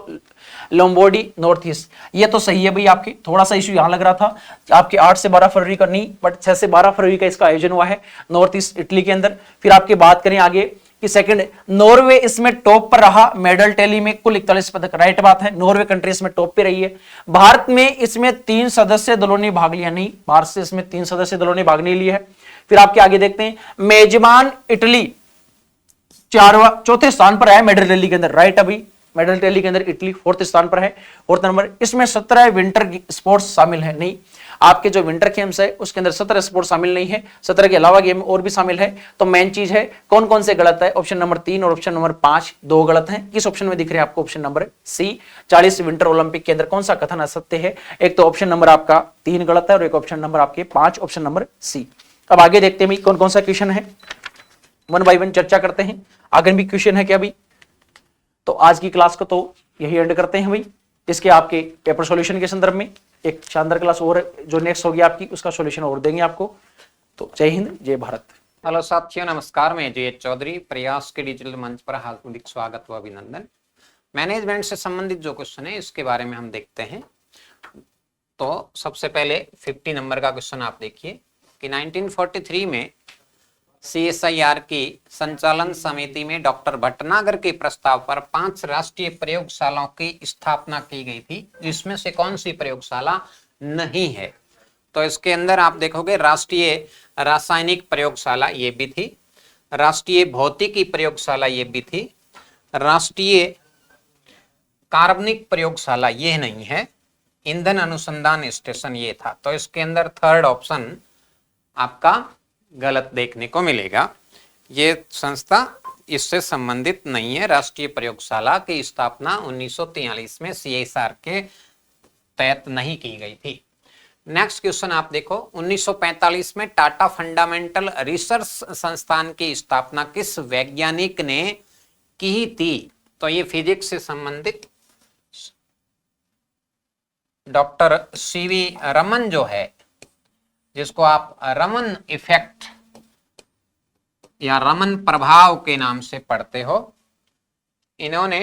लोम्बार्डी नॉर्थ ईस्ट। ये तो सही है भाई आपके, थोड़ा सा इश्यू यहां लग रहा था आपके 8 से 12 फरवरी का नहीं, बट 6 से 12 फरवरी का इसका आयोजन हुआ है नॉर्थ ईस्ट इटली के अंदर। फिर आपकी बात करें आगे कि सेकंड, नॉर्वे इसमें टॉप पर रहा, मेडल टैली में कुल 41 पदक। राइट बात है, नॉर्वे कंट्री इसमें टॉप पे रही है। भारत में इसमें 3 सदस्य दलों ने भाग लिया, नहीं भारत से इसमें 3 सदस्य दलों ने भाग नहीं लिया है। फिर आपके आगे देखते हैं, मेजबान इटली चौथे स्थान पर है मेडल टैली के अंदर। राइट, अभी मेडल टैली के अंदर इटली 4th स्थान पर है, 4th नंबर। इसमें 17 विंटर स्पोर्ट्स शामिल है, नहीं आपके जो विंटर गेम्स है उसके अंदर 17 स्पोर्ट्स शामिल नहीं है, 17 के अलावा गेम और भी शामिल है। तो मेन चीज है कौन कौन से गलत है, ऑप्शन नंबर 3 और ऑप्शन नंबर 5 दो गलत हैं। किस ऑप्शन में दिख रहे हैं आपको? Option number C. 40 winter Olympic के अंदर कौन सा कथन असत्य है? एक तो ऑप्शन नंबर आपका 3 गलत है और एक ऑप्शन नंबर आपके 5, ऑप्शन नंबर सी। अब आगे देखते हैं कौन कौन सा क्वेश्चन है, 1 बाय 1 चर्चा करते हैं। आगे भी क्वेश्चन है क्या भाई? तो आज की क्लास को तो यही एंड करते हैं भाई। इसके आपके पेपर सॉल्यूशन के संदर्भ में एक शानदार क्लास और जो नेक्स्ट होगी आपकी, उसका सॉल्यूशन और देंगे आपको। तो जय हिंद, जय भारत। हेलो साथियों, नमस्कार। मैं जय चौधरी, प्रयास के डिजिटल मंच पर हार्दिक स्वागत व अभिनंदन। मैनेजमेंट से संबंधित जो क्वेश्चन है इसके बारे में हम देखते हैं। तो सबसे पहले 50 नंबर का क्वेश्चन आप देखिए कि 1943 में CSIR की संचालन समिति में डॉक्टर भटनागर के प्रस्ताव पर 5 राष्ट्रीय प्रयोगशालाओं की स्थापना की गई थी, जिसमें से कौन सी प्रयोगशाला नहीं है? तो इसके अंदर आप देखोगे राष्ट्रीय रासायनिक प्रयोगशाला ये भी थी, राष्ट्रीय भौतिकी प्रयोगशाला ये भी थी, राष्ट्रीय कार्बनिक प्रयोगशाला ये नहीं है, ईंधन अनुसंधान स्टेशन ये था। तो इसके अंदर 3rd ऑप्शन आपका गलत देखने को मिलेगा। ये संस्था इससे संबंधित नहीं है। राष्ट्रीय प्रयोगशाला की स्थापना 1943 में CSIR के तहत नहीं की गई थी। नेक्स्ट क्वेश्चन आप देखो, 1945 में टाटा फंडामेंटल रिसर्च संस्थान की स्थापना किस वैज्ञानिक ने की थी? तो ये फिजिक्स से संबंधित डॉक्टर CV रमन जो है, जिसको आप रमन इफेक्ट या रमन प्रभाव के नाम से पढ़ते हो, इन्होंने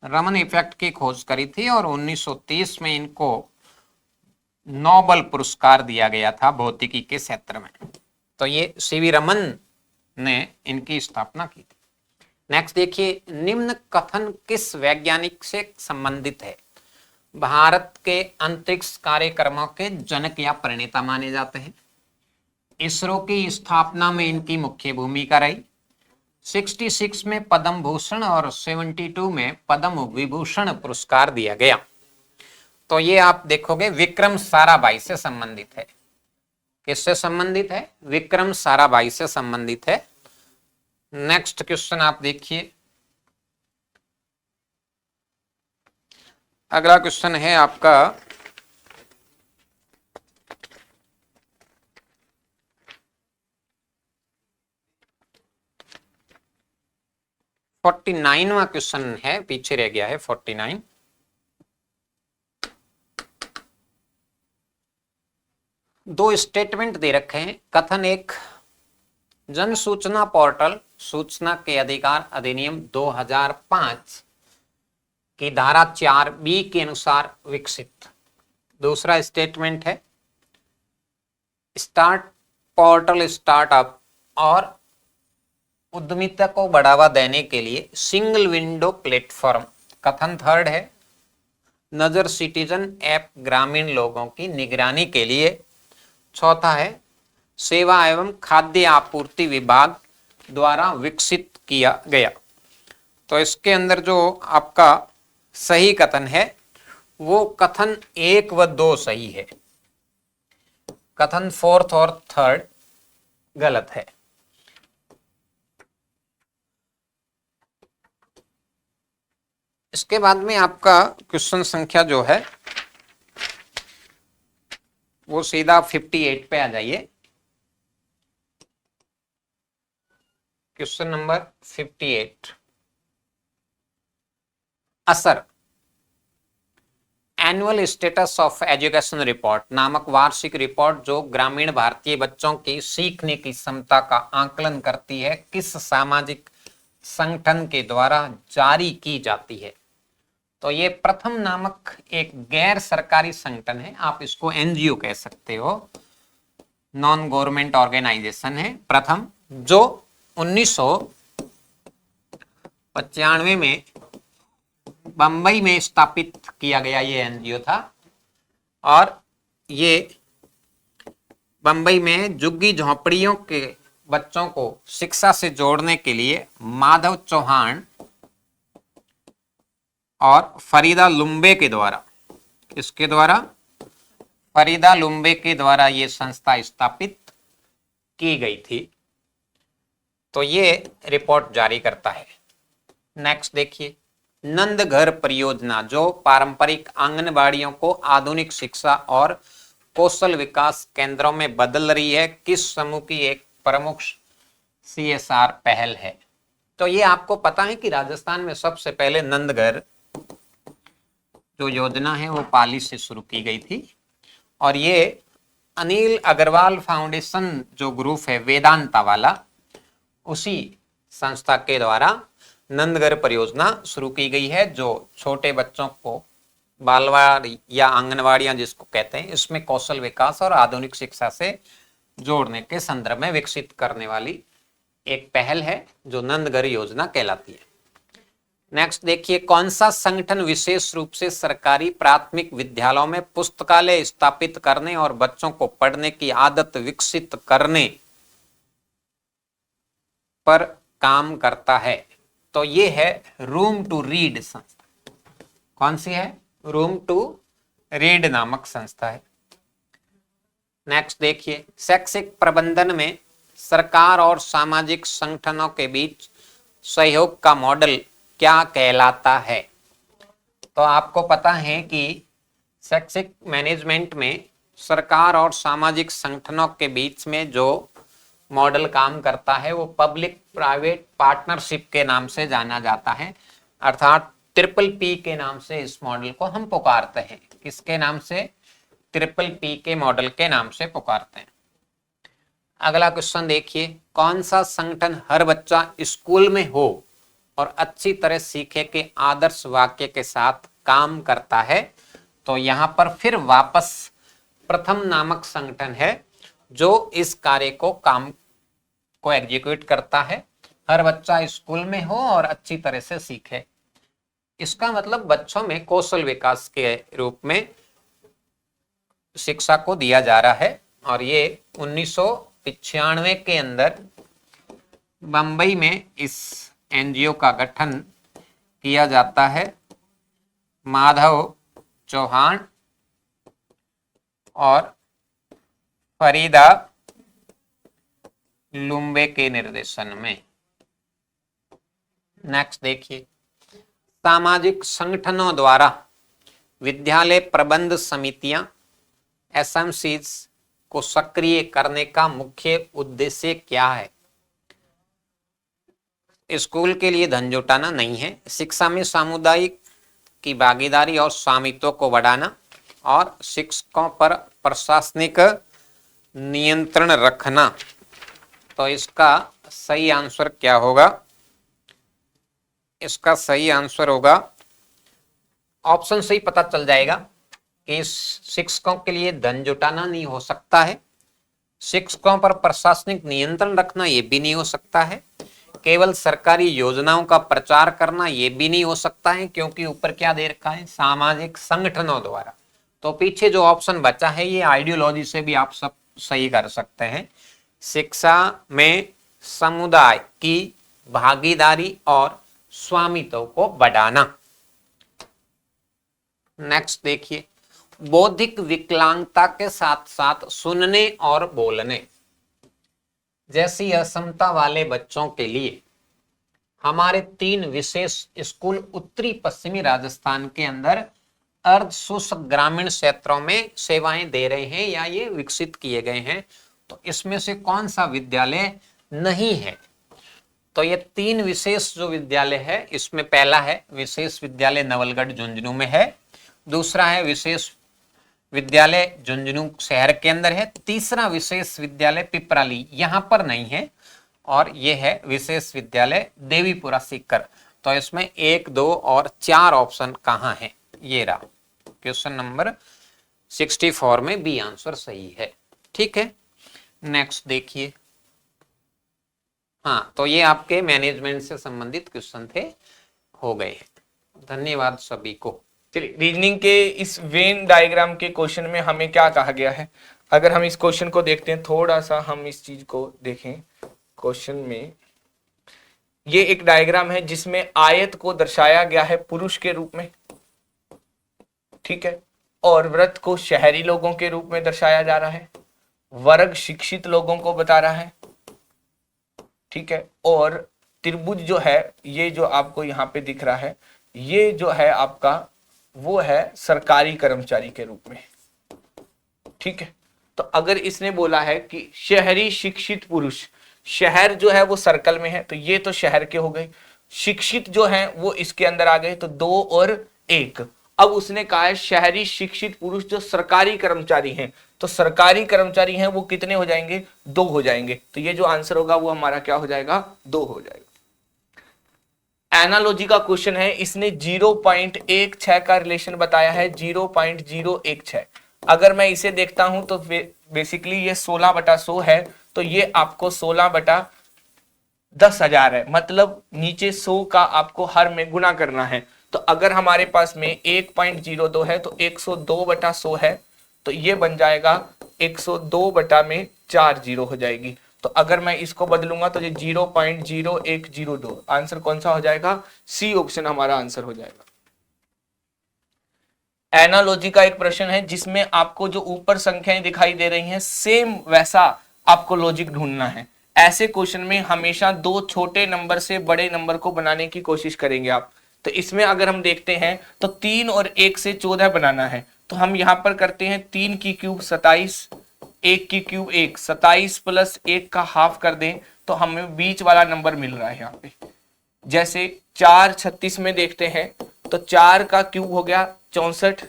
रमन इफेक्ट की खोज करी थी और 1930 में इनको नोबेल पुरस्कार दिया गया था भौतिकी के क्षेत्र में। तो ये CV रमन ने इनकी स्थापना की थी। नेक्स्ट देखिए, निम्न कथन किस वैज्ञानिक से संबंधित है? भारत के अंतरिक्ष कार्यक्रमों के जनक या प्रणेता माने जाते हैं। इसरो की स्थापना में इनकी मुख्य भूमिका रही। 66 में पद्म भूषण और 72 में पद्म विभूषण पुरस्कार दिया गया। तो ये आप देखोगे विक्रम साराभाई से संबंधित है। किससे संबंधित है? विक्रम साराभाई से संबंधित है। नेक्स्ट क्वेश्चन आप देखिए, अगला क्वेश्चन है आपका 49वां क्वेश्चन है, पीछे रह गया है 49। दो स्टेटमेंट दे रखे हैं। कथन एक, जन सूचना पोर्टल सूचना के अधिकार अधिनियम 2005 की धारा 4B के अनुसार विकसित। दूसरा स्टेटमेंट है, स्टार्ट पोर्टल स्टार्टअप और उद्यमिता को बढ़ावा देने के लिए सिंगल विंडो प्लेटफॉर्म। कथन थर्ड है, नजर सिटीजन ऐप ग्रामीण लोगों की निगरानी के लिए। चौथा है, सेवा एवं खाद्य आपूर्ति विभाग द्वारा विकसित किया गया। तो इसके अंदर जो आपका सही कथन है वो कथन 1 व 2 सही है, कथन 4th और 3rd गलत है। इसके बाद में आपका क्वेश्चन संख्या जो है वो सीधा 58 पे आ जाइए। क्वेश्चन नंबर 58, असर annual status of education report नामक वार्षिक रिपोर्ट जो ग्रामीण भारतीय बच्चों की सीखने की क्षमता का आकलन करती है, किस सामाजिक संगठन के द्वारा जारी की जाती है? तो ये प्रथम नामक एक गैर सरकारी संगठन है, आप इसको एनजीओ कह सकते हो, नॉन गवर्नमेंट ऑर्गेनाइजेशन है प्रथम, जो 1995 में बंबई में स्थापित किया गया ये एनजीओ था। और ये बंबई में झुग्गी झोंपड़ियों के बच्चों को शिक्षा से जोड़ने के लिए माधव चौहान और फरीदा लुम्बे के द्वारा, इसके द्वारा फरीदा लुम्बे के द्वारा ये संस्था स्थापित की गई थी। तो ये रिपोर्ट जारी करता है। नेक्स्ट देखिए, नंद घर परियोजना जो पारंपरिक आंगनबाड़ियों को आधुनिक शिक्षा और कौशल विकास केंद्रों में बदल रही है, किस समूह की एक प्रमुख CSR पहल है? तो ये आपको पता है कि राजस्थान में सबसे पहले नंद घर जो योजना है वो पाली से शुरू की गई थी, और ये अनिल अग्रवाल फाउंडेशन जो ग्रुप है वेदांता वाला, उसी संस्था के द्वारा नंदघर परियोजना शुरू की गई है, जो छोटे बच्चों को बालवाड़ी या आंगनवाड़ियां जिसको कहते हैं, इसमें कौशल विकास और आधुनिक शिक्षा से जोड़ने के संदर्भ में विकसित करने वाली एक पहल है जो नंदघर योजना कहलाती है। नेक्स्ट देखिए, कौन सा संगठन विशेष रूप से सरकारी प्राथमिक विद्यालयों में पुस्तकालय स्थापित करने और बच्चों को पढ़ने की आदत विकसित करने पर काम करता है? तो ये है रूम टू रीड संस्था। कौन सी है? रूम टू रीड नामक संस्था है। नेक्स्ट देखिए, शैक्षिक प्रबंधन में सरकार और सामाजिक संगठनों के बीच सहयोग का मॉडल क्या कहलाता है? तो आपको पता है कि शैक्षिक मैनेजमेंट में सरकार और सामाजिक संगठनों के बीच में जो मॉडल काम करता है वो पब्लिक प्राइवेट पार्टनरशिप के नाम से जाना जाता है, अर्थात PPP के नाम से इस मॉडल को हम पुकारते हैं। किसके नाम से? PPP के मॉडल के नाम से पुकारते हैं। अगला क्वेश्चन देखिए, कौन सा संगठन हर बच्चा स्कूल में हो और अच्छी तरह सीखे के आदर्श वाक्य के साथ काम करता है? तो यहां पर फिर वापस प्रथम नामक संगठन है जो इस कार्य को एग्जीक्यूट करता है, हर बच्चा स्कूल में हो और अच्छी तरह से सीखे। इसका मतलब बच्चों में कौशल विकास के रूप में शिक्षा को दिया जा रहा है, और ये 1995 के अंदर बंबई में इस एनजीओ का गठन किया जाता है माधव चौहान और फरीदा लुम्बे के निर्देशन में। नेक्स्ट देखिए, सामाजिक संगठनों द्वारा विद्यालय प्रबंध समितियां SMCs को सक्रिय करने का मुख्य उद्देश्य क्या है? स्कूल के लिए धन जुटाना नहीं है। शिक्षा में सामुदायिक की भागीदारी और स्वामित्व को बढ़ाना और शिक्षकों पर प्रशासनिक नियंत्रण रखना। तो इसका सही आंसर क्या होगा? इसका सही आंसर होगा ऑप्शन से ही पता चल जाएगा कि शिक्षकों के लिए धन जुटाना नहीं हो सकता है, शिक्षकों पर प्रशासनिक नियंत्रण रखना ये भी नहीं हो सकता है, केवल सरकारी योजनाओं का प्रचार करना ये भी नहीं हो सकता है, क्योंकि ऊपर क्या दे रखा है, सामाजिक संगठनों द्वारा। तो पीछे जो ऑप्शन बचा है ये आइडियोलॉजी से भी आप सब सही कर सकते हैं। शिक्षा में समुदाय की भागीदारी और स्वामित्व को बढ़ाना। नेक्स्ट देखिए, बौद्धिक विकलांगता के साथ साथ सुनने और बोलने जैसी अक्षमता वाले बच्चों के लिए हमारे 3 विशेष स्कूल उत्तरी पश्चिमी राजस्थान के अंदर अर्ध शुष्क ग्रामीण क्षेत्रों में सेवाएं दे रहे हैं या ये विकसित किए गए हैं। तो इसमें से कौन सा विद्यालय नहीं है? तो ये 3 विशेष जो विद्यालय है, इसमें पहला है विशेष विद्यालय नवलगढ़ झुंझुनू में है, दूसरा है विशेष विद्यालय झुंझुनू शहर के अंदर है, तीसरा विशेष विद्यालय पिपराली यहां पर नहीं है, और ये है विशेष विद्यालय देवीपुरा सीकर। तो इसमें 1, 2 और 4 ऑप्शन कहां है? ये रहा क्वेश्चन नंबर 64 में बी आंसर सही है। ठीक है, नेक्स्ट देखिए। हाँ, तो ये आपके मैनेजमेंट से संबंधित क्वेश्चन थे, हो गए। धन्यवाद सभी को। चलिए, रीजनिंग के इस वेन डायग्राम के क्वेश्चन में हमें क्या कहा गया है? अगर हम इस क्वेश्चन को देखते हैं, थोड़ा सा हम इस चीज को देखें। क्वेश्चन में ये एक डायग्राम है जिसमें आयत को दर्शाया गया है पुरुष के रूप में, ठीक है, और वृत्त को शहरी लोगों के रूप में दर्शाया जा रहा है, वर्ग शिक्षित लोगों को बता रहा है, ठीक है, और त्रिभुज जो है, ये जो आपको यहाँ पे दिख रहा है, ये जो है आपका वो है सरकारी कर्मचारी के रूप में। ठीक है, तो अगर इसने बोला है कि शहरी शिक्षित पुरुष, शहर जो है वो सर्कल में है, तो ये तो शहर के हो गए, शिक्षित जो है वो इसके अंदर आ गए, तो 2 और 1। अब उसने कहा है शहरी शिक्षित पुरुष जो सरकारी कर्मचारी हैं, तो सरकारी कर्मचारी हैं वो कितने हो जाएंगे? 2 हो जाएंगे। तो ये जो आंसर होगा वो हमारा क्या हो जाएगा? 2 हो जाएगा। एनालॉजी का क्वेश्चन है, इसने 0.16 का रिलेशन बताया है, 0.016। अगर मैं इसे देखता हूं तो बेसिकली ये 16/100 है, तो ये आपको 16/10,000 है, मतलब नीचे 100 का आपको हर में गुना करना है। तो अगर हमारे पास में 1.02 है तो 102/100 है, तो ये बन जाएगा 102/4 जीरो हो जाएगी। तो अगर मैं इसको बदलूंगा तो ये 0.0102 आंसर कौन सा हो जाएगा? सी ऑप्शन हमारा आंसर हो जाएगा। एनालॉजी का एक प्रश्न है जिसमें आपको जो ऊपर संख्याएं दिखाई दे रही हैं सेम वैसा आपको लॉजिक ढूंढना है। ऐसे क्वेश्चन में हमेशा 2 छोटे नंबर से बड़े नंबर को बनाने की कोशिश करेंगे आप। तो इसमें अगर हम देखते हैं तो 3 और 1 से 14 बनाना है, तो हम यहां पर करते हैं 3 की क्यूब 27, 1 की क्यूब 1, 27 प्लस 1 का हाफ कर दें तो हमें बीच वाला नंबर मिल रहा है यहाँ पे। जैसे 4 36 में देखते हैं तो 4 का क्यूब हो गया 64,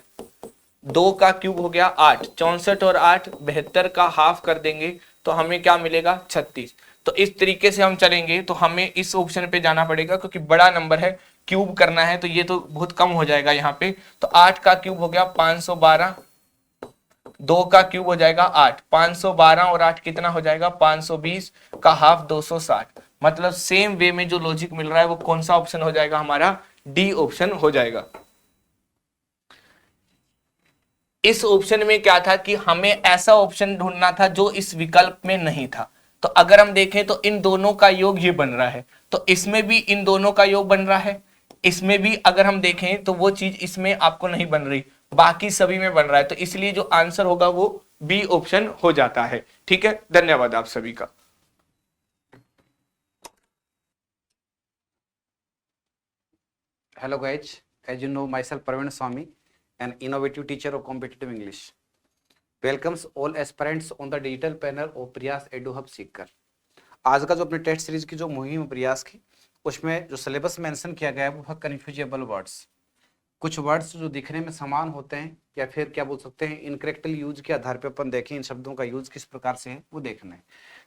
2 का क्यूब हो गया 8, 64 और 8 72 का हाफ कर देंगे तो हमें क्या मिलेगा? 36। तो इस तरीके से हम चलेंगे तो हमें इस ऑप्शन पे जाना पड़ेगा क्योंकि बड़ा नंबर है, क्यूब करना है, तो ये तो बहुत कम हो जाएगा यहाँ पे। तो 8 का क्यूब हो गया 512, 2 का क्यूब हो जाएगा 8, 512 और 8 कितना हो जाएगा? 520 का हाफ 260। मतलब सेम वे में जो लॉजिक मिल रहा है वो कौन सा ऑप्शन हो जाएगा? हमारा डी ऑप्शन हो जाएगा। इस ऑप्शन में क्या था कि हमें ऐसा ऑप्शन ढूंढना था जो इस विकल्प में नहीं था। तो अगर हम देखें तो इन दोनों का योग ये बन रहा है, तो इसमें भी इन दोनों का योग बन रहा है, इसमें भी अगर हम देखें तो वो चीज इसमें आपको नहीं बन रही, बाकी सभी में बन रहा है। तो इसलिए जो आंसर होगा वो बी ऑप्शन हो जाता है। ठीक है, धन्यवाद आप सभी का। Hello guys, as you know myself Praveen Swami, an innovative teacher of competitive English. Welcomes all aspirants on the digital panel of प्रयास एडू हब सीकर। आज का जो अपने टेस्ट सीरीज की जो मुहिम प्रयास की उसमें जो सिलेबस मेंशन किया गया है वो है कन्फ्यूजेबल वर्ड्स। कुछ वर्ड्स जो दिखने में समान होते हैं या फिर क्या बोल सकते हैं इनकरेक्टली यूज के आधार पे अपन देखें इन शब्दों का यूज किस प्रकार से है वो देखना है।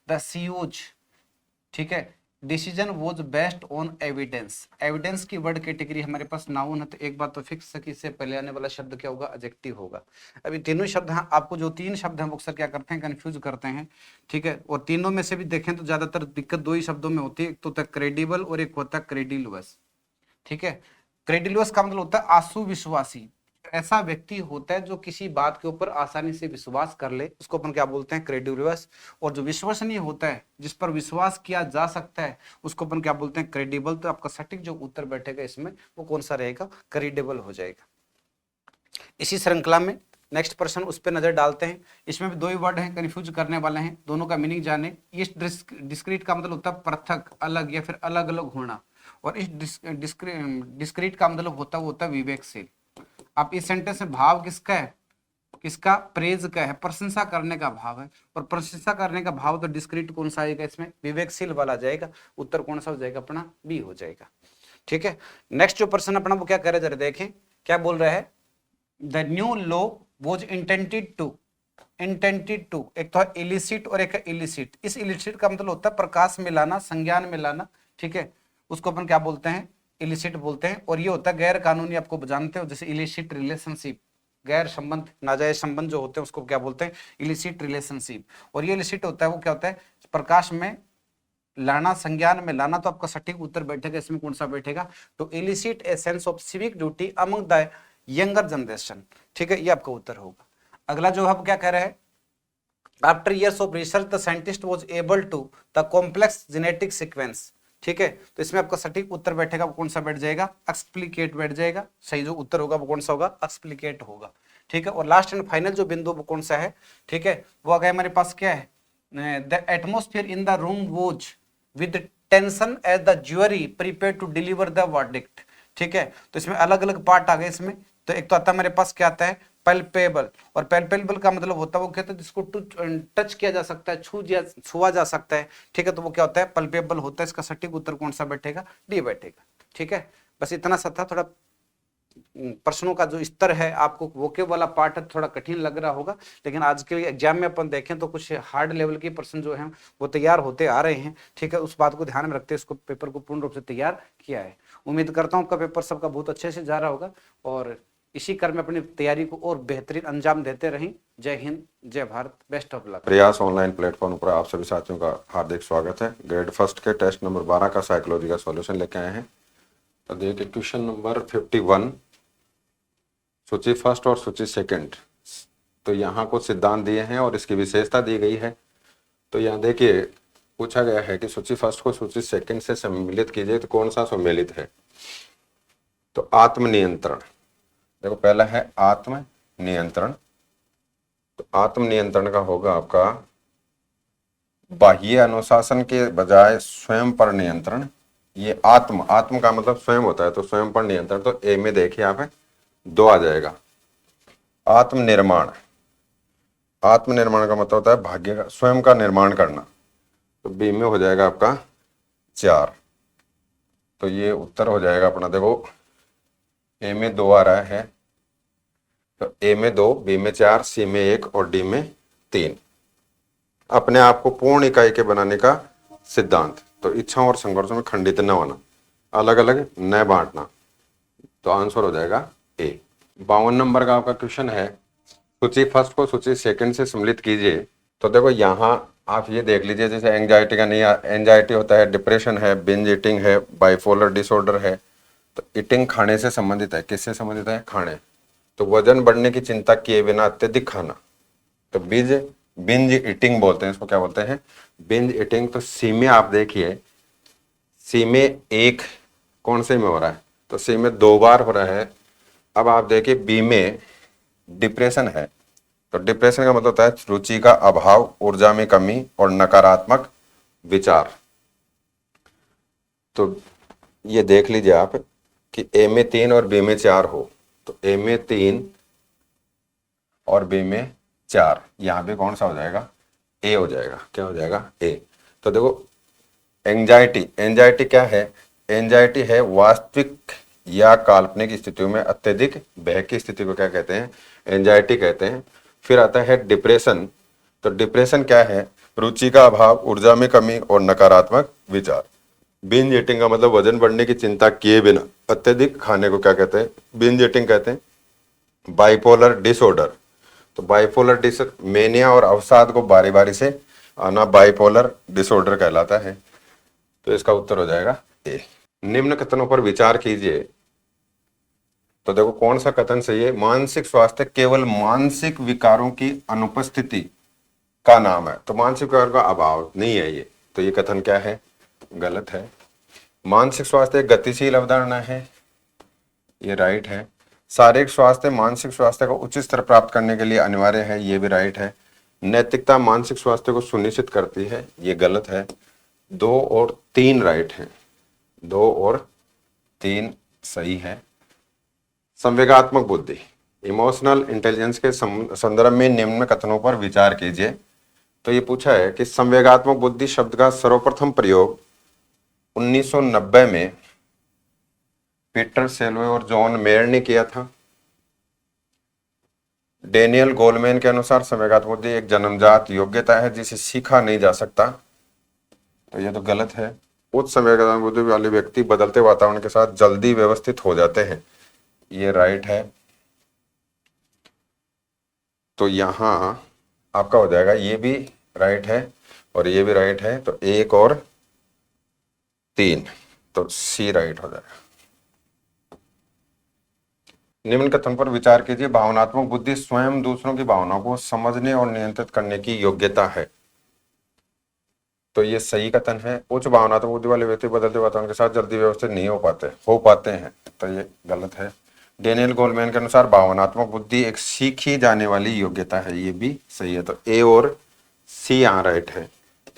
द सीयूज, ठीक है, decision was based on evidence. Evidence की वर्ड कैटेगरी हमारे पास नाउन है, तो एक बात तो फिक्स है कि इससे पहले आने वाला शब्द क्या होगा, एडजेक्टिव होगा। अभी तीनों शब्द हैं, आपको जो तीन शब्द हैं वो अक्सर क्या करते हैं, कंफ्यूज करते हैं, ठीक है। और तीनों में से भी देखें तो ज्यादातर दिक्कत दो ही शब्दों में होती है, एक तो होता है क्रेडिबल और एक होता है क्रेडिलवस, ठीक है। क्रेडिलवस का मतलब होता है आंसू विश्वासी, ऐसा व्यक्ति होता है जो किसी बात के ऊपर आसानी से विश्वास कर ले, उसको अपन क्या बोलते हैं, क्रेडिलवस। और जो विश्वसनीय होता है, जिस पर विश्वास किया जा सकता है, उसको अपन क्या बोलते हैं, क्रेडिबल। तो आपका सटीक जो उत्तर बैठेगा इसमें वो कौन सा रहेगा, क्रेडिबल हो जाएगा। इसी श्रृंखला में नेक्स्ट प्रश्न उस पर नजर डालते हैं। इसमें भी दो ही वर्ड हैं, कंफ्यूज करने वाले हैं, दोनों का मीनिंग जाने। ये डिस्क्रीट का मतलब होता है पृथक, अलग या फिर अलग अलग होना, और इस डिस्क्रीट का मतलब होता है विवेकशील। आप इस सेंटेंस में भाव किसका है, किसका, प्रेज का है, प्रशंसा करने का भाव है, और प्रशंसा करने का भाव तो डिस्क्रीट कौन सा आएगा इसमें, विवेकशील वाला जाएगा। उत्तर कौन सा हो जाएगा अपना, बी हो जाएगा, ठीक है। नेक्स्ट जो प्रश्न अपना वो क्या करे जरा देखें, क्या बोल रहा है, the new law was intended to, एक तो है इलिसिट और एक है इलिसिट। इस इलिसिट का मतलब होता है प्रकाश में लाना, संज्ञान में लाना, ठीक है, उसको अपन क्या बोलते हैं, इलिसिट बोलते हैं। और ये होता है गैर कानूनी, आपको जानते हो, जैसे इलिसिट रिलेशनशिप, गैर संबंध, नाजायज संबंध जो होते हैं उसको क्या बोलते हैं, इलिसिट रिलेशनशिप। और ये इलिसिट होता है वो क्या होता है, प्रकाश में लाना, संज्ञान में लाना। तो आपका सटीक उत्तर बैठेगा इसमें कौन सा बैठेगा, तो illicit a sense of civic duty among the younger generation, ठीक है, ये आपका उत्तर होगा। अगला जो हम क्या कह रहे हैं, after years of research the scientist was able to the complex genetic sequence, ठीक है। तो इसमें आपका सटीक उत्तर बैठेगा वो कौन सा बैठ जाएगा, एक्सप्लिकेट बैठ जाएगा। सही जो उत्तर होगा वो कौन सा होगा, एक्सप्लिकेट होगा, ठीक है। और लास्ट एंड फाइनल जो बिंदु वो कौन सा है, ठीक है, वो आ गया हमारे पास क्या है, the atmosphere in the room was with tension as the jury prepare to deliver the verdict, ठीक है। तो इसमें अलग अलग पार्ट आ गए इसमें। तो एक तो आता है मेरे पास क्या आता है, पल्पेबल, और पल्पेबल का मतलब होता है वो कहते हैं जिसको टच किया जा सकता है, छुआ जा सकता है, ठीक है। तो वो क्या होता है, पल्पेबल होता है। इसका सटीक उत्तर कौन सा बैठेगा, डी बैठेगा, ठीक है। बस इतना सा था, थोड़ा प्रश्नों का जो स्तर है, आपको वोकेब वाला पार्ट है थोड़ा कठिन लग रहा होगा, लेकिन आज के एग्जाम में अपन देखें तो कुछ हार्ड लेवल के प्रश्न जो हैं वो तैयार होते आ रहे हैं, ठीक है। उस बात को ध्यान में रखते इसको पेपर को पूर्ण रूप से तैयार किया है। उम्मीद करता हूँ आपका पेपर सबका बहुत अच्छे से जा रहा होगा, और इसी क्रम में अपनी तैयारी को और बेहतरीन अंजाम देते रहें। जय हिंद, जय भारत, बेस्ट ऑफ लक। प्रयास ऑनलाइन प्लेटफॉर्म पर आप सभी साथियों का हार्दिक स्वागत है। ग्रेड फर्स्ट के टेस्ट नंबर 12 का साइकोलॉजी का सॉल्यूशन लेके आए हैं। तो देखिए क्वेश्चन नंबर 51, सूची फर्स्ट और सूची सेकंड। तो यहाँ कुछ सिद्धांत दिए हैं और इसकी विशेषता दी गई है। तो यहाँ देखिए पूछा गया है कि सूची फर्स्ट को सूची सेकंड से सम्मिलित कीजिए, तो कौन सा सम्मिलित है। तो आत्मनियंत्रण, देखो पहला है आत्म नियंत्रण। तो आत्म नियंत्रण का होगा आपका बाह्य अनुशासन के बजाय स्वयं पर नियंत्रण। ये आत्म का मतलब स्वयं होता है, तो स्वयं पर नियंत्रण। तो ए में देखिए यहाँ पे 2 आ जाएगा। आत्मनिर्माण, आत्मनिर्माण का मतलब होता है भाग्य का, स्वयं का निर्माण करना। तो बी में हो जाएगा आपका 4। तो ये उत्तर हो जाएगा अपना, देखो ए में 2 आ रहा है, तो ए में 2, बी में 4, सी में 1 और डी में 3। अपने आप को पूर्ण इकाई के बनाने का सिद्धांत। तो इच्छाओं और संघर्षों में खंडित न होना, अलग अलग न बांटना। तो आंसर हो जाएगा ए। 52 नंबर का आपका क्वेश्चन है, सूची फर्स्ट को सूची सेकंड से सम्मिलित कीजिए। तो देखो यहाँ आप ये देख लीजिए, जैसे एंजाइटी का नहीं, एंजाइटी होता है, डिप्रेशन है, बिंज ईटिंग है, बाइपोलर डिसऑर्डर है। तो ईटिंग खाने से संबंधित है, किससे संबंधित है, खाने। तो वजन बढ़ने की चिंता किए बिना अत्यधिक खाना, तो बिंज ईटिंग बोलते हैं इसको, क्या बोलते हैं, बिंज ईटिंग। तो सी में आप देखिए, सी में 1 कौन से में हो रहा है, तो सी में 2 बार हो रहा है। अब आप देखिए बी में डिप्रेशन है, तो डिप्रेशन का मतलब होता है रुचि का अभाव, ऊर्जा में कमी और नकारात्मक विचार। तो ये देख लीजिए आप कि ए में 3 और बी में 4 हो, तो ए में 3 और बी में 4, यहाँ पे कौन सा हो जाएगा, ए हो जाएगा। क्या हो जाएगा, ए। तो देखो एंजाइटी क्या है, एंजाइटी है वास्तविक या काल्पनिक स्थितियों में अत्यधिक भय की स्थिति को क्या कहते हैं? एंजाइटी कहते हैं। फिर आता है डिप्रेशन। तो डिप्रेशन क्या है? रुचि का अभाव, ऊर्जा में कमी और नकारात्मक विचार। बिंज ईटिंग का मतलब वजन बढ़ने की चिंता किए बिना अत्यधिक खाने को क्या कहते हैं? बिंज ईटिंग कहते हैं। बाइपोलर डिसऑर्डर, तो बाइपोलर मेनिया और अवसाद को बारी बारी से आना बाइपोलर डिसऑर्डर कहलाता है। तो इसका उत्तर हो जाएगा ए। निम्न कथनों पर विचार कीजिए। तो देखो कौन सा कथन सही है? मानसिक स्वास्थ्य केवल मानसिक विकारों की अनुपस्थिति का नाम है। तो मानसिक विकार का अभाव नहीं है ये, तो ये कथन क्या है? गलत है। मानसिक स्वास्थ्य एक गतिशील अवधारणा है, ये राइट है। शारीरिक स्वास्थ्य मानसिक स्वास्थ्य का उच्च स्तर प्राप्त करने के लिए अनिवार्य है, ये भी राइट है। नैतिकता मानसिक स्वास्थ्य को सुनिश्चित करती है, ये गलत है। 2 और 3 राइट है, 2 और 3 सही है। संवेगात्मक बुद्धि इमोशनल इंटेलिजेंस के संदर्भ में निम्न कथनों पर विचार कीजिए। तो ये पूछा है कि संवेगात्मक बुद्धि शब्द का सर्वप्रथम प्रयोग 1990 में पीटर सेल्वे और जॉन मेयर ने किया था। डेनियल गोलमैन के अनुसार संवेगात्मक बुद्धि एक जन्मजात योग्यता है जिसे सीखा नहीं जा सकता। तो ये तो गलत है। उच्च संवेगात्मक बुद्धि वाले व्यक्ति बदलते वातावरण के साथ जल्दी व्यवस्थित हो जाते हैं, ये राइट है। तो यहां आपका हो जाएगा, ये भी राइट है और ये भी राइट है। तो 1 और 3, तो सी राइट हो जाएगा। निम्न कथन पर विचार कीजिए। भावनात्मक बुद्धि स्वयं दूसरों की भावनाओं को समझने और नियंत्रित करने की योग्यता है। तो ये सही कथन है। उच्च भावनात्मक बुद्धि वाले व्यक्ति बदलते वातावरण के साथ जल्दी व्यवस्थित नहीं हो पाते हैं, तो ये गलत है। डेनियल गोलमैन के अनुसार भावनात्मक बुद्धि एक सीखी जाने वाली योग्यता है, ये भी सही है। तो ए और सी यहाँ राइट है,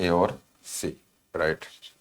ए और सी राइट।